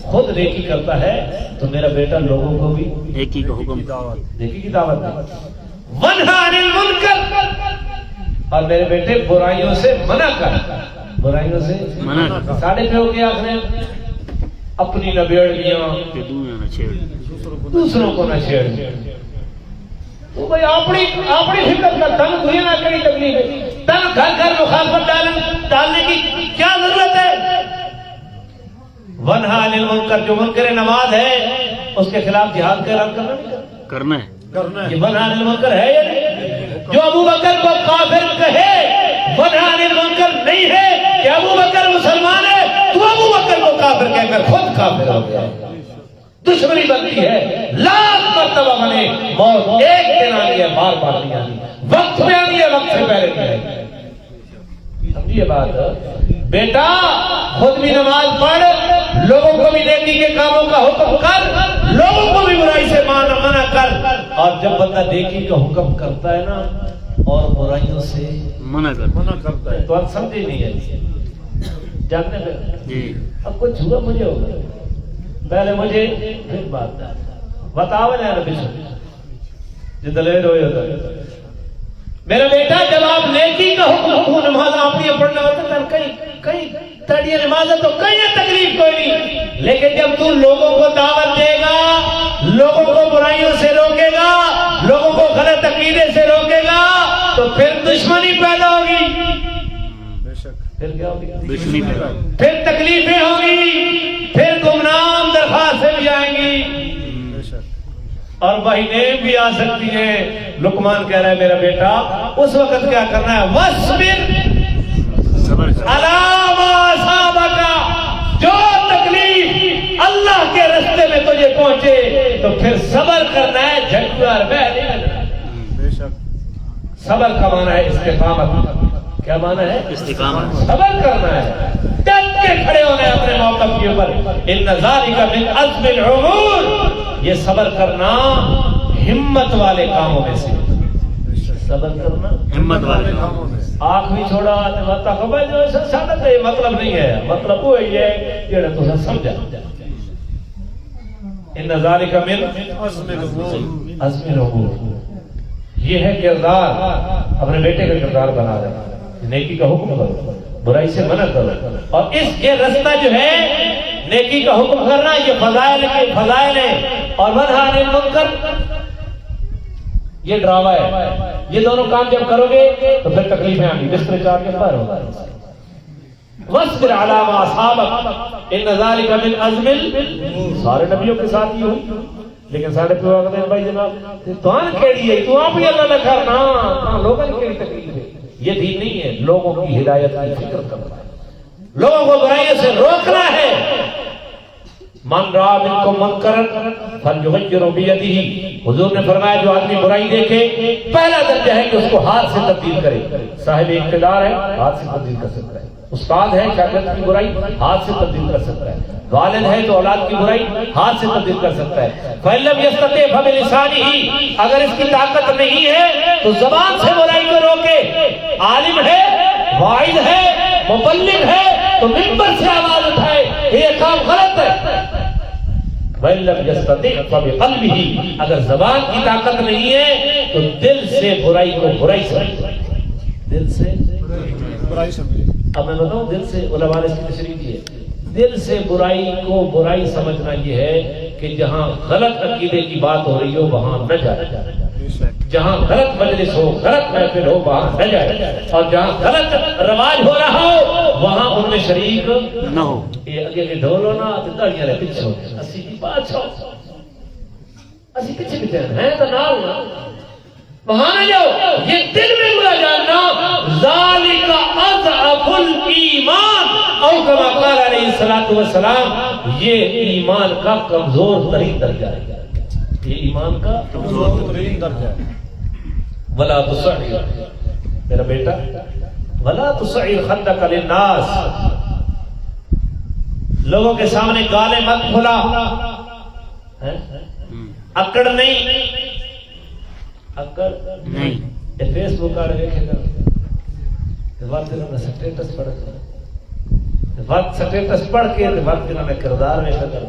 خود نیکی کرتا ہے تو میرا بیٹا لوگوں کو بھی نیکی کا حکم، نیکی کی دعوت دے۔ وَنْهَا عَنِ الْمُنْكَرِ، اور میرے بیٹے برائیوں سے منع کر، برائیوں سے منع کر، ساڑھے پہ ہو کے آخر اپنی نہ بیڑ لیاں، کہ دنیا نہ چھیڑ، دوسروں کو نہ چھیڑ۔ تو بھائی اپنی فکر کا تن دنیا نہ کری تکلیف ہے، تن گھر گھر مخالفت ڈالنے کی کیا ضرورت ہے؟ وَنْهَا عَنِ الْمُنْكَرِ، جو منکر نماز ہے اس کے خلاف جہاد کا اعلان کرنا ہے۔ یہ وَنْهَا عَنِ الْمُنْكَرِ ہے یا نہیں؟ جو ابو بکر کو کافر کہے وَنْهَا عَنِ الْمُنْكَرِ نہیں ہے کہ ابو بکر مسلمان ہے، تو ابو بکر کو کافر کہہ کر خود کافر ہو گیا۔ دشمنی بنتی ہے، لاکھ مرتبہ بنے، موت ایک دن آنی ہے، بار بار نہیں آنی، وقت میں آنی ہے، وقت سے پہلے نہیں آنی۔ سمجھیے بات، بیٹا خود بھی نماز پڑھ، لوگوں کو بھی نیکی کے کاموں کا حکم کر، لوگوں کو بھی برائی سے منع کر۔ اور جب بندہ نیکی کا حکم کرتا ہے نا اور برائیوں سے منع کرتا ہے تو آپ سمجھے نہیں ہے جاننے پہ جی، اب کچھ ہوا مجھے ہوگا، پہلے مجھے پھر بات بتاؤ نا جدلے روئے ہوتا ہے۔ میرا بیٹا جب آپ نیکی کا حکم نماز اپنی پڑھنا ہوتا ہے کہیں تڑیے نماز ہے تو کہیں تکلیف کوئی نہیں، لیکن جب تو لوگوں کو دعوت دے گا، لوگوں کو برائیوں سے روکے گا، لوگوں کو غلط عقیدے سے روکے گا تو پھر دشمنی پیدا ہوگی، پھر کیا ہوگی؟ دشمنی پیدا، پھر تکلیفیں ہوگی، پھر گمنام درخواستیں بھی آئیں گی اور بہنیں بھی آ سکتی ہیں۔ لقمان کہہ رہا ہے میرا بیٹا اس وقت کیا کرنا ہے؟ وَاصْبِرْ صبر کر، عَلَىٰ مَا أَصَابَكَ، جو تکلیف اللہ کے رستے میں تجھے پہنچے تو پھر صبر کرنا ہے، جھٹکا اور بہ نہیں لگنا۔ صبر کا معنی ہے استقامت۔ کیا معنی ہے؟ استقامت، صبر کرنا ہے، ڈٹ کے کھڑے ہونا ہے اپنے موقف کے اوپر۔ ان ذالک من عزم الامور، یہ صبر کرنا ہمت والے کاموں میں سے، صبر کرنا ہمت والے کام، آنکھ بھی چھوڑا خبر جو سادت ہے، مطلب نہیں ہے، مطلب وہ ہی ہے جڑا تو سمجھا۔ ان ذالک من عزم الامور، یہ ہے کردار، اپنے بیٹے کا کردار بنا رہے ہیں، نیکی کا حکم کرو، برائی سے منع کرو، اور اس کے رستہ جو ہے نیکی کا حکم کرنا، یہ فضائل ہے، اور وَنْهَا عَنِ الْمُنْكَرِ یہ ڈرامہ ہے۔ یہ دونوں کام جب کرو گے تو پھر تکلیفیں آئیں گی، بستر چار کے باہر ہوگا۔ وَاصْبِرْ عَلَىٰ مَا أَصَابَكَ إِنَّ ذَلِكَ مِنْ عَزْمِ، سارے نبیوں کے ساتھ ہی ہوئی، لیکن سارے پہ آگے بھائی جناب تو آن کیڑی ہے، تو آپ ہی اللہ نہ کرنا، لوگوں کی تکلیف ہے، یہ دین نہیں ہے، لوگوں کی ہدایت کی فکر کرنا ہے، لوگوں کو برائیوں سے روکنا ہے۔ من رأى منكم منکرا فلیغیرہ بیدہ، حضور نے فرمایا جو آدمی برائی دیکھے پہلا درجہ ہے کہ اس کو ہاتھ سے تبدیل کرے۔ صاحب اقتدار ہے ہاتھ سے تبدیل کر سکتا ہے، استاد ہے شاگرد کی برائی ہاتھ سے تبدیل کر سکتا ہے، والد ہے تو اولاد کی برائی ہاتھ سے تبدیل کر سکتا ہے۔ فَإِن لَّمْ يَسْتَطِعْ فَبِلِسَانِهِ، اگر اس کی طاقت نہیں ہے تو زبان سے برائی کو روکے۔ عالم ہے، واعظ ہے، مبلغ ہے تو منبر سے آواز اٹھائے یہ کام غلط ہے۔ وَإِن لَّمْ يَسْتَطِعْ فَبِقَلْبِهِ، اگر زبان کی طاقت نہیں ہے تو دل سے برائی کو برائی سمجھے۔ دل سے برائی سمجھے. اب میں بتاؤں دل سے علماء نے اس کی تشریح کی ہے. دل سے برائی کو برائی سمجھنا یہ ہے کہ جہاں غلط عقیدے کی بات ہو رہی ہو وہاں نہ جائے، جہاں غلط مجلس ہو غلط محفل ہو وہاں نہ جائے، اور جہاں غلط رواج ہو رہا ہو وہاں ان میں شریک نہ ہو. یہ اگے ڈھول ہونا گاڑیاں پیچھے ہو اسی کی بات چھو اسی پیچھے پیچھے ہیں تو نہ ہونا وہاں نہ جاؤ. یہ دل میں برا جاننا ذالک اضعف الایمان او کما قال علیہ الصلوۃ والسلام، یہ ایمان کا کمزور ترین درجہ ہے. یہ ایمان کا کمزور ترین درجہ ہے. ولا تصعر میرا بیٹا ولا تصعر خدک للناس، لوگوں کے سامنے گالیں مت کھلا. اکڑ نہیں اکڑ نہیں. یہ فیس بک آڑ دیکھے گا وقت انہوں نے سٹیٹس پڑھ کر وقت سٹیٹس پڑھ کے وقت انہوں نے کردار میں کر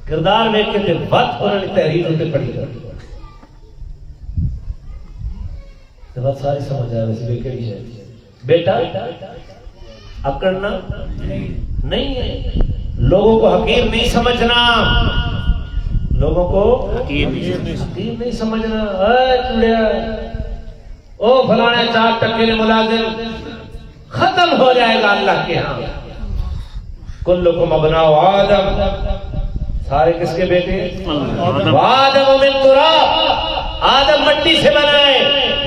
کردار میں کے وقت انہوں نے تحریر ہوتے پڑھی کر بات ساری سمجھ آئے ویسے بیکری ہے. بیٹا اکڑنا نہیں ہے، لوگوں کو حقیر نہیں سمجھنا، لوگوں کو حقیر نہیں سمجھنا. اے چڑیا او فلانے 4 ٹکے ملازم ختم ہو جائے گا اللہ کے ہاں. کلکم ابناء آدم، سارے کس کے بیٹے؟ آدم من تراب، آدم مٹی سے بنائے.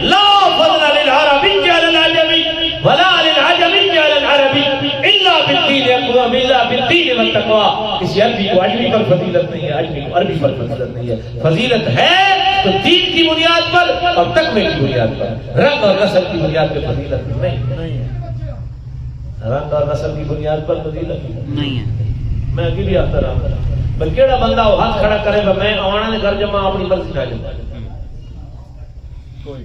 لا فضل للعربی علی العجمی ولا للعجمی علی العربی الا بالدین اقوام الا بالدین والتقوی. کسی عربی کو عجمی پر فضیلت نہیں ہے، عجمی کو عربی پر فضیلت نہیں ہے. فضیلت ہے تو دین کی بنیاد پر اور تقوی کی بنیاد پر، رنگ اور نسل کی بنیاد پر فضیلت نہیں. رنگ اور نسل کی بنیاد پر فضیلت نہیں ہے. میں اگے بھی آتا رہا بل کیڑا بندہ وہ ہاتھ کھڑا کرے گا میں آوانا نے گھر جمع اپنی مرضی نہ جمع کوئی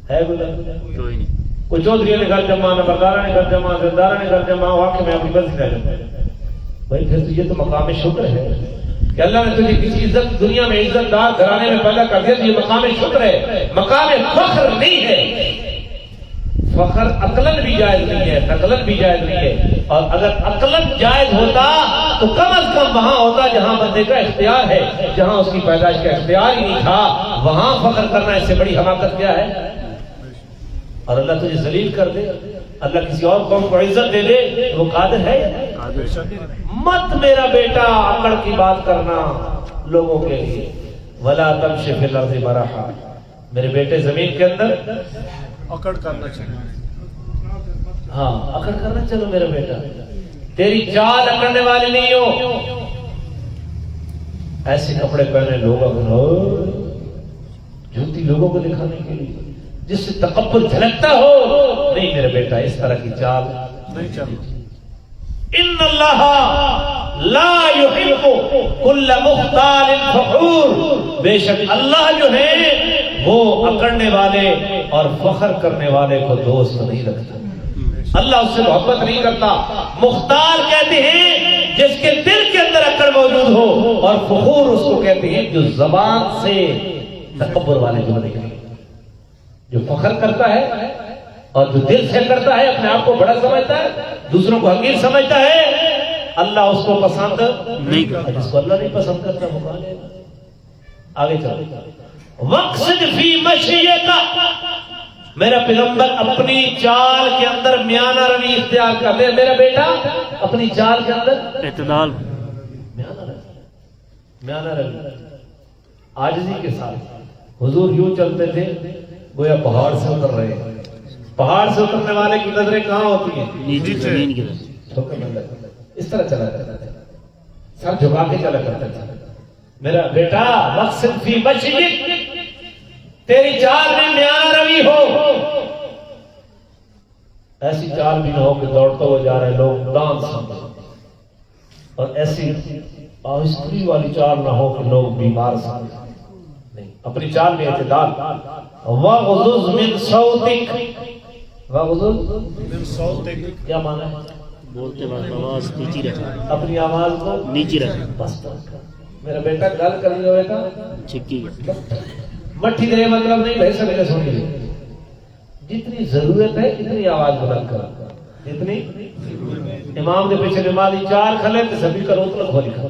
ہے کوئی نہیں. کوئی چودھری نے گھر جمع نہ بردارہ نے گھر جمع زردارہ نے گھر جمع واقع میں اپنی مرضی نہ جمع. بھائی پھر تو یہ تو مقام شکر ہے کہ اللہ نے تجھے کسی عزت دنیا میں عزت دار گھرانے میں پیدا کر دیا. یہ مقام شکر ہے، مقام فخر نہیں ہے. فخر عقلاً بھی جائز نہیں ہے، نقلاً بھی جائز نہیں ہے. اور اگر عقلاً جائز ہوتا تو کم از کم وہاں ہوتا جہاں بندے کا اختیار ہے. جہاں اس کی پیدائش کا اختیار ہی نہیں تھا وہاں فخر کرنا اس سے بڑی حماقت کیا ہے. اور اللہ تجھے ذلیل کر دے، اللہ کسی اور قوم کو عزت دے دے، وہ قادر ہے. مت میرا بیٹا عقل کی بات کرنا لوگوں کے لیے. ولا تمشي في الارض مرحا، میرے بیٹے زمین کے اندر اکڑ کرنا چاہیے. ہاں اکڑ کرنا. چلو میرا بیٹا تیری چال اکڑنے والی نہیں ہو. ایسے کپڑے پہنے لوگ جوتی لوگوں کو دکھانے کے لیے جس سے تکبر جھلکتا ہو، نہیں میرا بیٹا اس طرح کی چال نہیں چاہیے. ان اللہ لا يحب كل مختال فخور، بے شک اللہ جو ہے وہ اکڑنے والے اور فخر کرنے والے کو دوست نہیں رکھتا. اللہ اس سے محبت نہیں کرتا. مختار کہتے ہیں جس کے دل کے اندر اکڑ موجود ہو، اور فخور اس کو کہتے ہیں جو زبان سے تکبر والے جملے کہتے ہیں. جو فخر کرتا ہے اور جو دل سے کرتا ہے، اپنے آپ کو بڑا سمجھتا ہے، دوسروں کو حقیر سمجھتا ہے، اللہ اس کو پسند نہیں کرتا. جس کو اللہ نہیں پسند کرتا وہ کہا لے گا. آگے چلو. وقصد فی مشیک، میرا پیغمبر اپنی چال کے اندر میانہ روی اختیار کر لے. میرا بیٹا اپنی چال کے اندر اعتدال. میانہ روی عاجزی کے ساتھ. حضور یوں چلتے تھے گویا پہاڑ سے اتر رہے ہیں. پہاڑ سے اترنے والے کی نظریں کہاں ہوتی ہیں؟ نیچے زمین کی طرف. اس طرح چلا کرتا تھا، سر جھکا کے چلا کرتا تھا. میرا بیٹا مقصد فی مشیک، تیری چال میں میانہ روی ہو. ایسی چال بھی نہ ہو کہ دوڑتا ہوا جا رہے لوگ ڈانس سمجھیں، اور ایسی آہستگی والی چال نہ ہو کہ لوگ بیمار سمجھیں. نہیں، اپنی چال میں اعتدال. وَغْضُضْ مِنْ صَوْتِكَ، وَغْضُضْ من صوتک، کیا معنی ہے؟ بولتے وقت آواز نیچی رکھنا. اپنی آواز کو نیچی رکھنا. بس میرا بیٹا گل کر لیا بیٹا چھکی. مٹھی دے مطلب نہیں بھائی سب سن لی. جتنی ضرورت ہے اتنی آواز بلند کر، جتنی امام کے پیچھے نمازی 4 کھلے تو سبھی کرو تو کھولی کھا،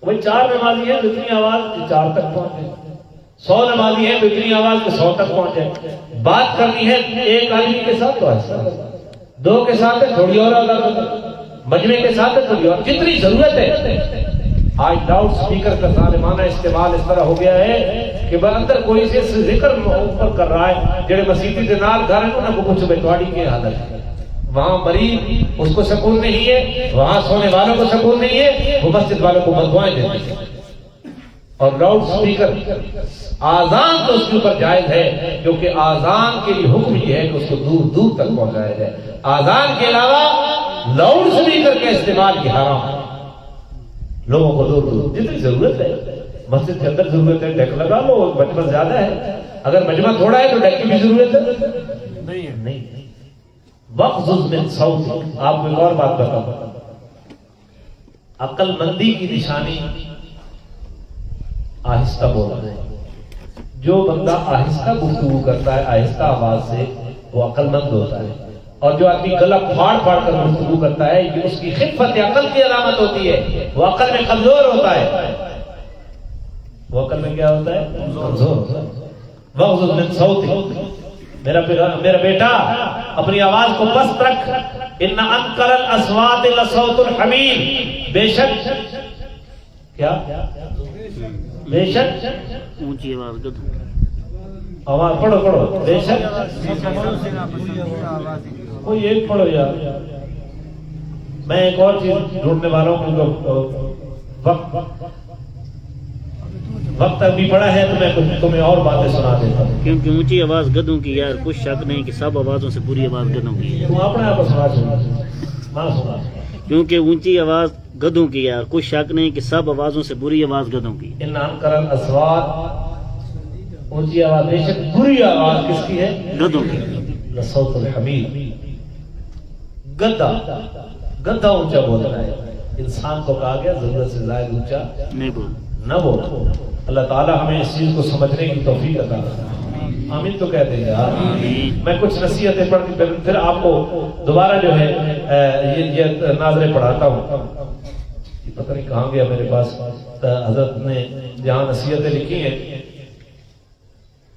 وہی 4 نمازی ہیں جتنی آواز 4 تک پہنچے، 100 نمازی ہیں جتنی آواز 100 تک پہنچے۔ بات کرنی ہے ایک آدمی کے ساتھ تو ایسا، 2 کے ساتھ ہے تھوڑی اور آواز، مجمع کے ساتھ ہے تھوڑی اور، جتنی ضرورت ہے۔ آج لاؤڈ سپیکر کا ظالمانہ استعمال اس طرح ہو گیا ہے کہ اندر کوئی سے ذکر اوپر کر رہا ہے، جڑے مسیحی دے نال گھر ہیں انہاں کو کچھ بتواڑی کی حالت ہے، وہاں مریض اس کو سکون نہیں ہے، وہاں سونے والوں کو سکون نہیں ہے، وہ مسجد والوں کو بدوائیں دیتے ہیں۔ اور لاؤڈ سپیکر آذان تو اس کے اوپر جائز ہے، کیونکہ آذان کے لیے حکم یہ ہے کہ اس کو دور دور تک پہنچایا جائے، آذان کے علاوہ لاؤڈ سپیکر کا استعمال یہ حرام ہے۔ لوگوں کو دور دور جتنی ضرورت ہے، مسجد کے اندر ضرورت ہے ڈیک لگا لو، مجمع زیادہ ہے، اگر مجمع تھوڑا ہے تو ڈیک کی بھی ضرورت ہے نہیں۔ وغضض من صوتک، آپ کو ایک اور بات بتاؤں، عقل مندی کی نشانی آہستہ بولنا ہے۔ جو بندہ آہستہ گفتگو کرتا ہے آہستہ آواز سے وہ عقل مند ہوتا ہے، اور جو آدمی گلا پھاڑ پھاڑ کر گفتگو کرتا ہے یہ اس کی خفت عقل کی علامت ہوتی ہے، وہ عقل میں کمزور ہوتا ہے، وہ عقل میں کیا ہوتا ہے؟ کمزور ہوتا ہے۔ وغضض من صوتک، میرا بیٹا اپنی آواز کو پست رکھ، ان انکر الاصوات لصوت الحمیر، بے شک کیا؟ بے شک اونچی آواز گدھوں، آواز پڑھو بے شک، کوئی ایک پڑھو یار، میں ایک اور چیز ڈھونڈنے والوں کو وقت ابھی پڑا ہے تو میں تمہیں اور باتیں سنا دیتا ہوں، کیونکہ اونچی آواز گدھوں کی یار کچھ شک نہیں کہ سب آوازوں سے بری آواز گدھوں کی ہے، تم اپنے آپ کو سنا کیونکہ اونچی آواز گدھوں کی یار کچھ شک نہیں کہ سب آوازوں سے بری آواز گدھوں کی۔ ان انکر الاصوات، اونچی آواز بے شک بری آواز کس کی ہے؟ گدھوں کی۔ لصوت الحمیر، گدھا اونچا بولنا ہے، انسان کو کہا گیا ضرورت سے زائد اونچا نہیں بول نہ بولو۔ اللہ تعالی ہمیں اس چیز کو سمجھنے کی توفیق عطا فرمائے، آمین تو کہتے ہیں یار۔ میں کچھ نصیحتیں پڑھ کے پھر آپ کو دوبارہ جو ہے یہ ناظریں پڑھاتا ہوں، یہ پتہ نہیں کہاں گیا میرے پاس، حضرت نے جہاں نصیحتیں لکھی ہیں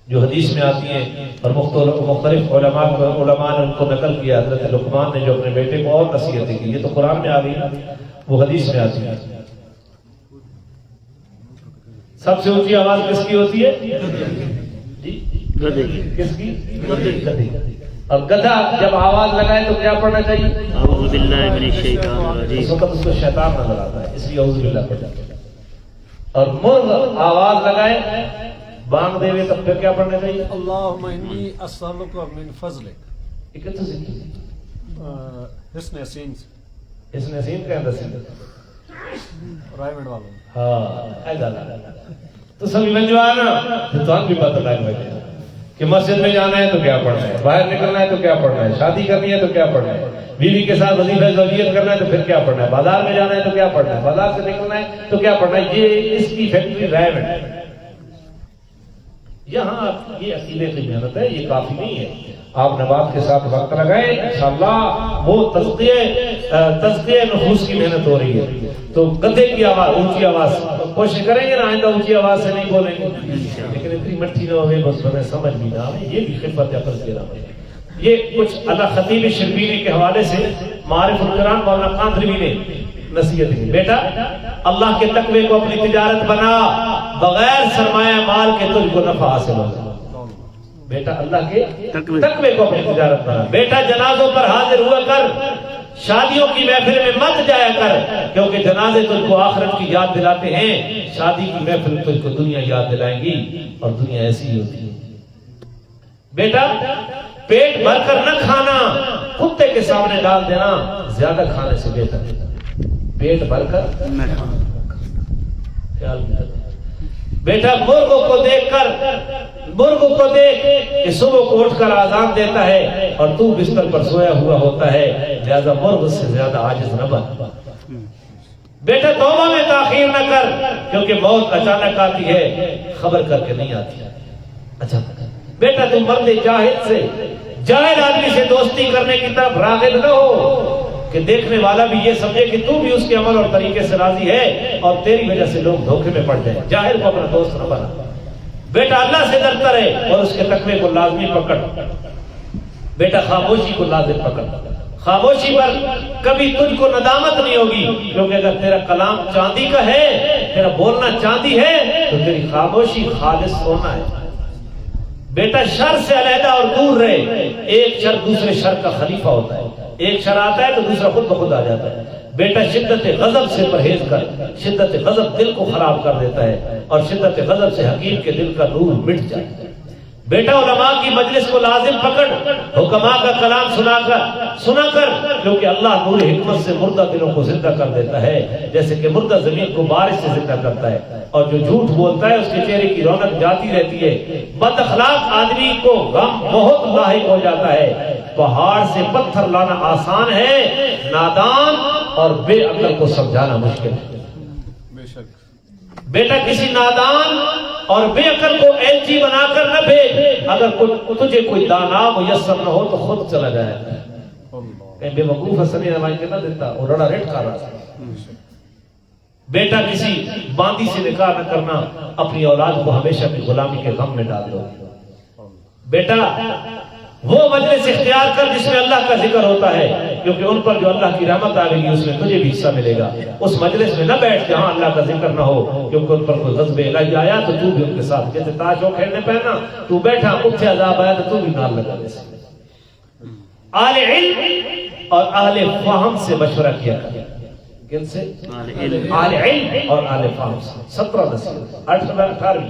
جو حدیث میں آتی ہیں اور مختلف علماء نے ان کو نقل کیا، حضرت لقمان نے جو اپنے بیٹے کو اور نصیحتیں کی، یہ تو قرآن میں آ گئی، وہ حدیث میں آتی ہے۔ سب سے اونچی آواز کس کی ہوتی ہے؟ گدھے کی۔ کس کی؟ گدھے۔ اور گدھا جب آواز لگائے تو کیا پڑھنا چاہیے؟ اعوذ باللہ من الشیطان الرجیم۔ اس وقت اس کو شیطان نظر آتا ہے، اس لیے اعوذ باللہ پڑھنا چاہیے۔ اور مرغ آواز لگائے بانگ دے ہوئے تب پھر کیا پڑھنا چاہیے؟ اللہم انی اسألک من فضلک۔ یہ کتنے سے؟ حسن حسین اس نے سین کا اندر سین رائمنڈ والوں ہاں ایسا تو سبھی بن جو آنا تو ہم بھی پتہ لگ گئے کہ مسجد میں جانا ہے تو کیا پڑھنا ہے، باہر نکلنا ہے تو کیا پڑھنا ہے، شادی کرنی ہے تو کیا پڑھنا ہے، بیوی کے ساتھ وظیفہ زوجیت کرنا ہے تو پھر کیا پڑھنا ہے، بازار میں جانا ہے تو کیا پڑھنا ہے، بازار سے نکلنا ہے تو کیا پڑھنا ہے۔ یہ اس کی فیکٹری رائمنڈ ہے۔ یہاں یہ عقیدے کی محنت ہے، یہ کافی نہیں ہے۔ آپ نماز کے ساتھ وقت لگائیں، انشاءاللہ وہ تزکیہ نفوس کی محنت ہو رہی ہے۔ تو گدھے کی آواز، اونچی آواز کوشش کریں گے نا آئندہ اونچی آواز سے نہیں بولیں گے، لیکن اتنی مٹھی نہ ہوئے بس ہمیں سمجھ بھی نہ آئے، یہ بھی خدمت عقل کی علامت ہے۔ یہ کچھ اللہ خطیب شربینی کے حوالے سے معارف القرآن مولانا قاندھروی نے نصیحت کی، بیٹا اللہ کے تقوی کو اپنی تجارت بنا، بغیر سرمایہ مال کے تجھ کو نفع حاصل ہوگا۔ بیٹا اللہ کے تقوی کو اپنی تجارت بنا۔ بیٹا جنازوں پر حاضر ہوا کر، شادیوں کی محفل میں مت جایا کر، کیونکہ جنازے تجھ کو آخرت کی یاد دلاتے ہیں، شادی کی محفل تجھ کو دنیا یاد دلائیں گی، اور دنیا ایسی ہی ہوتی ہے۔ بیٹا پیٹ بھر کر نہ کھانا، کتے کے سامنے ڈال دینا زیادہ کھانے سے بہتر ہے۔ پیٹ بھر کر نہ کھانا، خیال کیا۔ بیٹا مرغوں کو دیکھ کہ صبح کو اٹھ کر آذان دیتا ہے اور تو بستر پر سویا ہوا ہوتا ہے، لہذا مرغ سے زیادہ عاجز نہ بن۔ بیٹا توبہ میں تاخیر نہ کر، کیونکہ موت اچانک آتی ہے، خبر کر کے نہیں آتی۔ اچانک بیٹا تم مرد جاہل سے، جاہل آدمی سے دوستی کرنے کی طرف راغب نہ ہو کہ دیکھنے والا بھی یہ سمجھے کہ تو بھی اس کے عمل اور طریقے سے راضی ہے اور تیری وجہ سے لوگ دھوکے میں پڑ جائیں۔ جاہل کو اپنا دوست نہ بنا۔ بیٹا اللہ سے ڈرتا رہے اور اس کے تقوی کو لازمی پکڑ۔ بیٹا خاموشی کو لازم پکڑ، خاموشی پر کبھی تجھ کو ندامت نہیں ہوگی، کیونکہ اگر تیرا کلام چاندی کا ہے، تیرا بولنا چاندی ہے، تو تیری خاموشی خالص سونا ہے۔ بیٹا شر سے علیحدہ اور دور رہے، ایک شر دوسرے شر کا خلیفہ ہوتا ہے، ایک شر آتا ہے تو دوسرا خود بخود آ جاتا ہے۔ بیٹا شدت غضب سے پرہیز کر، شدت غضب دل کو خراب کر دیتا ہے اور شدت غضب سے حکیم کے دل کا نور مٹ جاتا ہے۔ بیٹا علماء کی مجلس کو لازم پکڑ، حکماء کا کلام سنا کر، کیونکہ اللہ نور حکمت سے مردہ دلوں کو زندہ کر دیتا ہے، جیسے کہ مردہ زمین کو بارش سے زندہ کرتا ہے، اور جو جھوٹ بولتا ہے اس کے چہرے کی رونق جاتی رہتی ہے۔ بد اخلاق آدمی کو غم بہت لاحق ہو جاتا ہے۔ پہاڑ سے پتھر لانا آسان ہے، نادان اور بے عقل کو سمجھانا مشکل ہے۔ بیٹا کسی نادان اور بے عقل کو ایلچی بنا کر نہ بھیج، اگر تجھے کوئی دانا میسر نہ ہو تو خود چلا جائے۔ کہیں بے وقوف حسنی نمائی کے نہ دیتا، وہ رڑا ریٹ کھا رہا تھا۔ بیٹا کسی باندی سے نکاح نہ کرنا، اپنی اولاد کو ہمیشہ کی غلامی کے غم میں ڈال دو۔ بیٹا وہ مجلس اختیار کر جس میں اللہ کا ذکر ہوتا ہے، کیونکہ ان پر جو اللہ کی رحمت آئے گی اس میں تجھے بھی حصہ ملے گا۔ اس مجلس میں نہ بیٹھ جہاں اللہ کا ذکر نہ ہو، کیونکہ ان پر کوئی غضب الہی آیا تو تو بھی ان کے ساتھ، جیسے تاش ہو کھیلنے پہنا تو بیٹھا، کچھ سے عذاب آیا تو بھی نال لگا دے۔ اہل علم اور اہل فہم سے مشورہ کیا کر۔ کن سے؟ اہل علم اور اہل فہم سے۔ 17 نصیحت 18ویں۔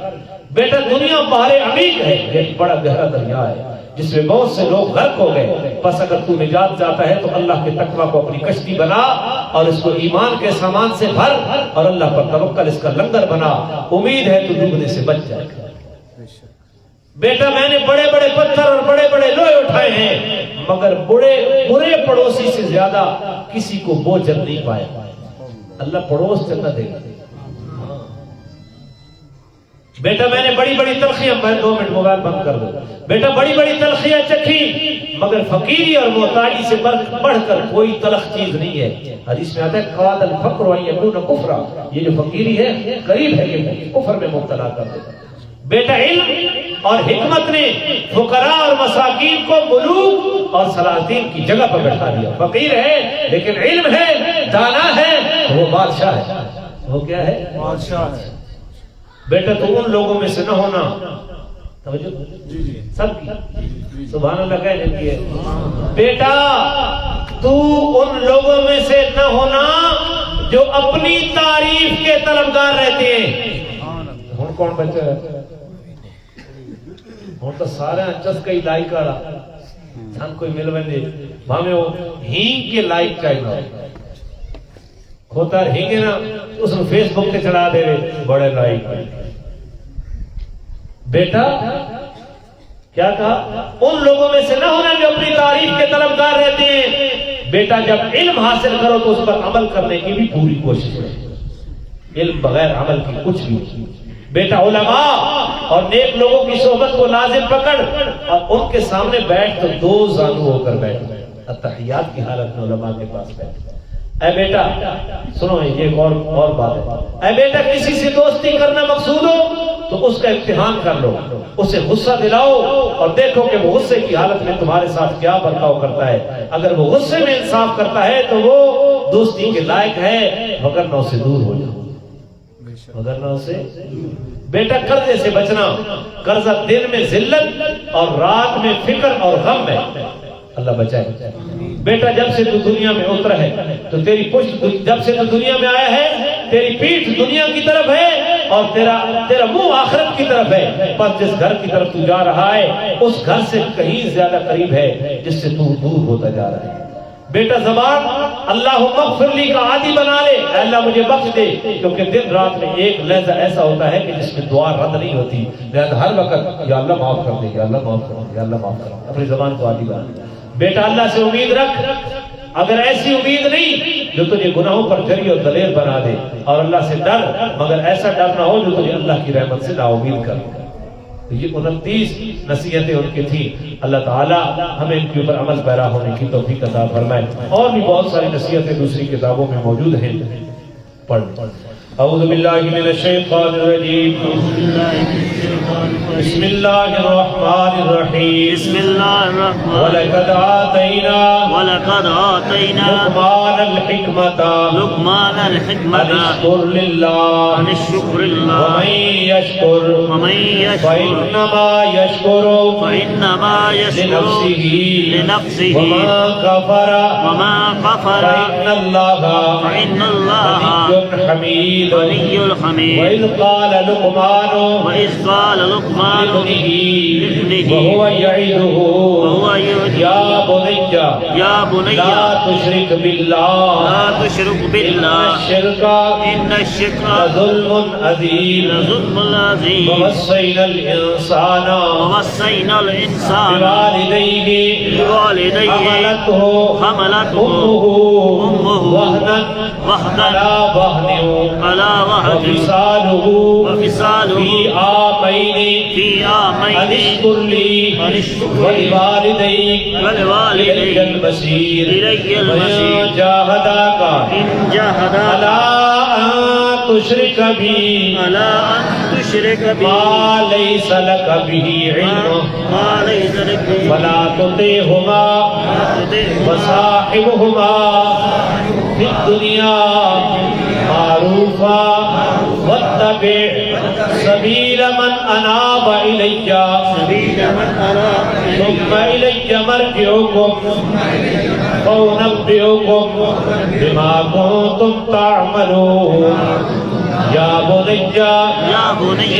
بیٹا دنیا بحر عمیق ہے، ایک بڑا گہرا دریا ہے جس میں بہت سے لوگ غرق ہو گئے، بس اگر تو نجات چاہتا ہے تو اللہ کے تقوی کو اپنی کشتی بنا اور اس کو ایمان کے سامان سے بھر اور اللہ پر توکل اس کا لنگر بنا، امید ہے تو ڈوبنے سے بچ جائے گا۔ بیٹا میں نے بڑے بڑے پتھر اور بڑے بڑے لوہے اٹھائے ہیں، مگر برے پڑوسی سے زیادہ کسی کو بوجھل نہیں پائے۔ اللہ پڑوس جنت دے گا۔ بیٹا میں نے بڑی بڑی تلخیاں، میں 2 منٹ موبائل بند کر دو۔ بیٹا بڑی بڑی تلخیاں چکھی، مگر فقیری اور محتاجی سے بڑھ کر کوئی تلخ چیز نہیں ہے۔ حدیث میں آتا ہے قواد الفقر وان یکون کفرا، یہ جو فقیری ہے قریب ہے کہ کفر میں مبتلا کر دے۔ بیٹا علم اور حکمت نے فقراء اور مساکین کو ملوک اور سلاطین کی جگہ پر بیٹھا دیا۔ فقیر ہے لیکن علم ہے، دانا ہے، وہ بادشاہ ہے۔ وہ کیا ہے؟ بادشاہ ہے۔ بیٹا تو ان لوگوں میں سے نہ ہونا، توجہ سب کی سبحان اللہ کہہ دیتی ہے۔ بیٹا تو ان لوگوں میں سے نہ ہونا جو اپنی تعریف کے طلبگار رہتے ہیں۔ ہوں کون بچہ ہے؟ ہوں تو سارے چسکا ہی لائک آڑا جان کوئی مل بندے بھامے وہ ہینگ کے لائک چاہیے ہوتا ہے، ہینگے نا اس نے فیس بک کے چڑھا دے بڑے لائک۔ بیٹا کیا کہا؟ ان لوگوں میں سے نہ ہونا جو اپنی تعریف کے طلبگار رہتے ہیں۔ بیٹا جب علم حاصل کرو تو اس پر عمل کرنے کی بھی پوری کوشش کرو، علم بغیر عمل کی کچھ بھی۔ بیٹا علماء اور نیک لوگوں کی صحبت کو لازم پکڑ اور ان کے سامنے بیٹھ تو 2 زانو ہو کر بیٹھ، اتحیات کی حالت میں علماء کے پاس بیٹھ۔ اے بیٹا سنو، یہ ایک اور بات ہے۔ اے بیٹا کسی سے دوستی کرنا مقصود ہو تو اس کا امتحان کر لو، اسے غصہ دلاؤ اور دیکھو کہ وہ غصے کی حالت میں تمہارے ساتھ کیا برتاؤ کرتا ہے۔ اگر وہ غصے میں انصاف کرتا ہے تو وہ دوستی کے لائق ہے، مگر نہ اسے دور ہو جاؤ، مگر نہ اسے۔ بیٹا قرضے سے بچنا، قرضہ دن میں ذلت اور رات میں فکر اور غم ہے، اللہ بچائے۔ بیٹا جب سے تو دنیا میں اترا ہے تو تیری پشت، جب سے تو دنیا میں آیا ہے تیری پیٹھ دنیا کی طرف ہے اور تیرا منہ آخرت کی طرف ہے، بس جس گھر کی طرف تو جا رہا ہے اس گھر سے کہیں زیادہ قریب ہے جس سے تو دور ہوتا جا رہا ہے۔ بیٹا زبان اللہم اغفر لی کا عادی بنا لے، اے اللہ مجھے بخش دے، کیونکہ دن رات میں ایک لحظہ ایسا ہوتا ہے کہ جس میں دعا رد نہیں ہوتی، لہذا ہر وقت یا اللہ معاف کر دے، یا اللہ معاف کر دے، یا اللہ معاف کر دے، اپنی زبان کو عادی بنا لے۔ بیٹا اللہ سے امید رکھ، اگر ایسی امید نہیں جو تجھے گناہوں پر جری اور دلیر بنا دے، اور اللہ سے ڈر، مگر ایسا ڈر نہ ہو جو تجھے اللہ کی رحمت سے نا امید کر دے۔ یہ 29 نصیحتیں ان کی تھیں. اللہ تعالیٰ ہمیں ان کے اوپر عمل پیرا ہونے کی توفیق عطا فرمائے. اور بھی بہت ساری نصیحتیں دوسری کتابوں میں موجود ہیں. پڑھ. اعوذ باللہ من الشیطان الرجیم. بسم اللہ الرحمن الرحیم. بسم اللہ الرحمن وَلَقَدْ آتَيْنَا وَلَقَدْ آتَيْنَا لُقْمَانَ الْحِكْمَةَ لُقْمَانَ أَنِ الْحِكْمَةَ اشْكُرْ لِلَّهِ عن الشكر لله وَمَن يَشْكُرْ ومن يشكر فَإِنَّمَا يَشْكُرُ فإنما يشكر لنفسه وَمَن كَفَرَ وما كفر فإن الله غني حميد. غني الحميد. وإذ قال لقمان وإذ قال لقمان لابنه وهو يعظه يا بني يا بني لا تشرك بالله لا تشرك إن بالله الشرك إن الشرك لظلم عظيم. لظلم عظيم. ووصينا الإنسان ووصينا الإنسان بوالديه حملته أمه وهنا على وهن على وهن وفصاله في عامين أن اشكر لي ولوالديك إلي المصير. وإن جاهداك على أن تشرك بي على أن تشرك بي ما ليس لك به علم ما ليس لك به فلا تطيعهما وصاحبهما في الدنيا معروفا واتبع سبيل من أناب إلي ثم إلي مرجعكم فأنبئكم بما كنتم تعملون. يا بني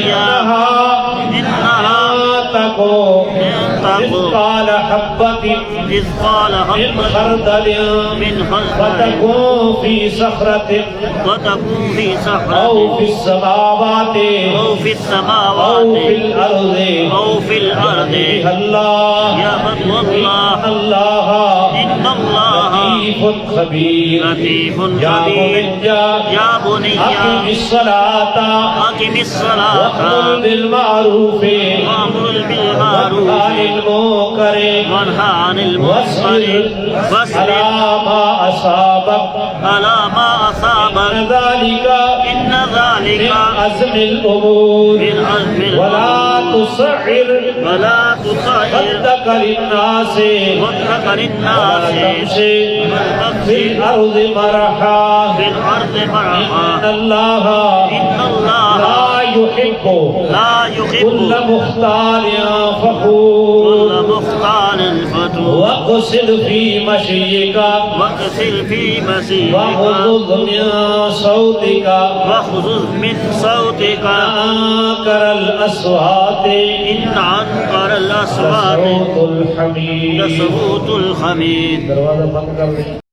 إنها تكن مثقال حبة من خردل فتكون في صخرة أو في السماوات أو في الأرض الله إن الله لطيف خبير. يا بني أقم الصلاة وأمر بالمعروف وانهى عن المنكر واصبر على ما أصابك إن ذلك من عزم الأمور. ولا تصعر خدك للناس ولا تمشي في الأرض مرحا إن الله لا يحب كل مختال فخور. واقصد في مشيك واغضض من صوتك أنكر الأصوات لصوت الحميد. الحميد. دروازہ بند کر دیں.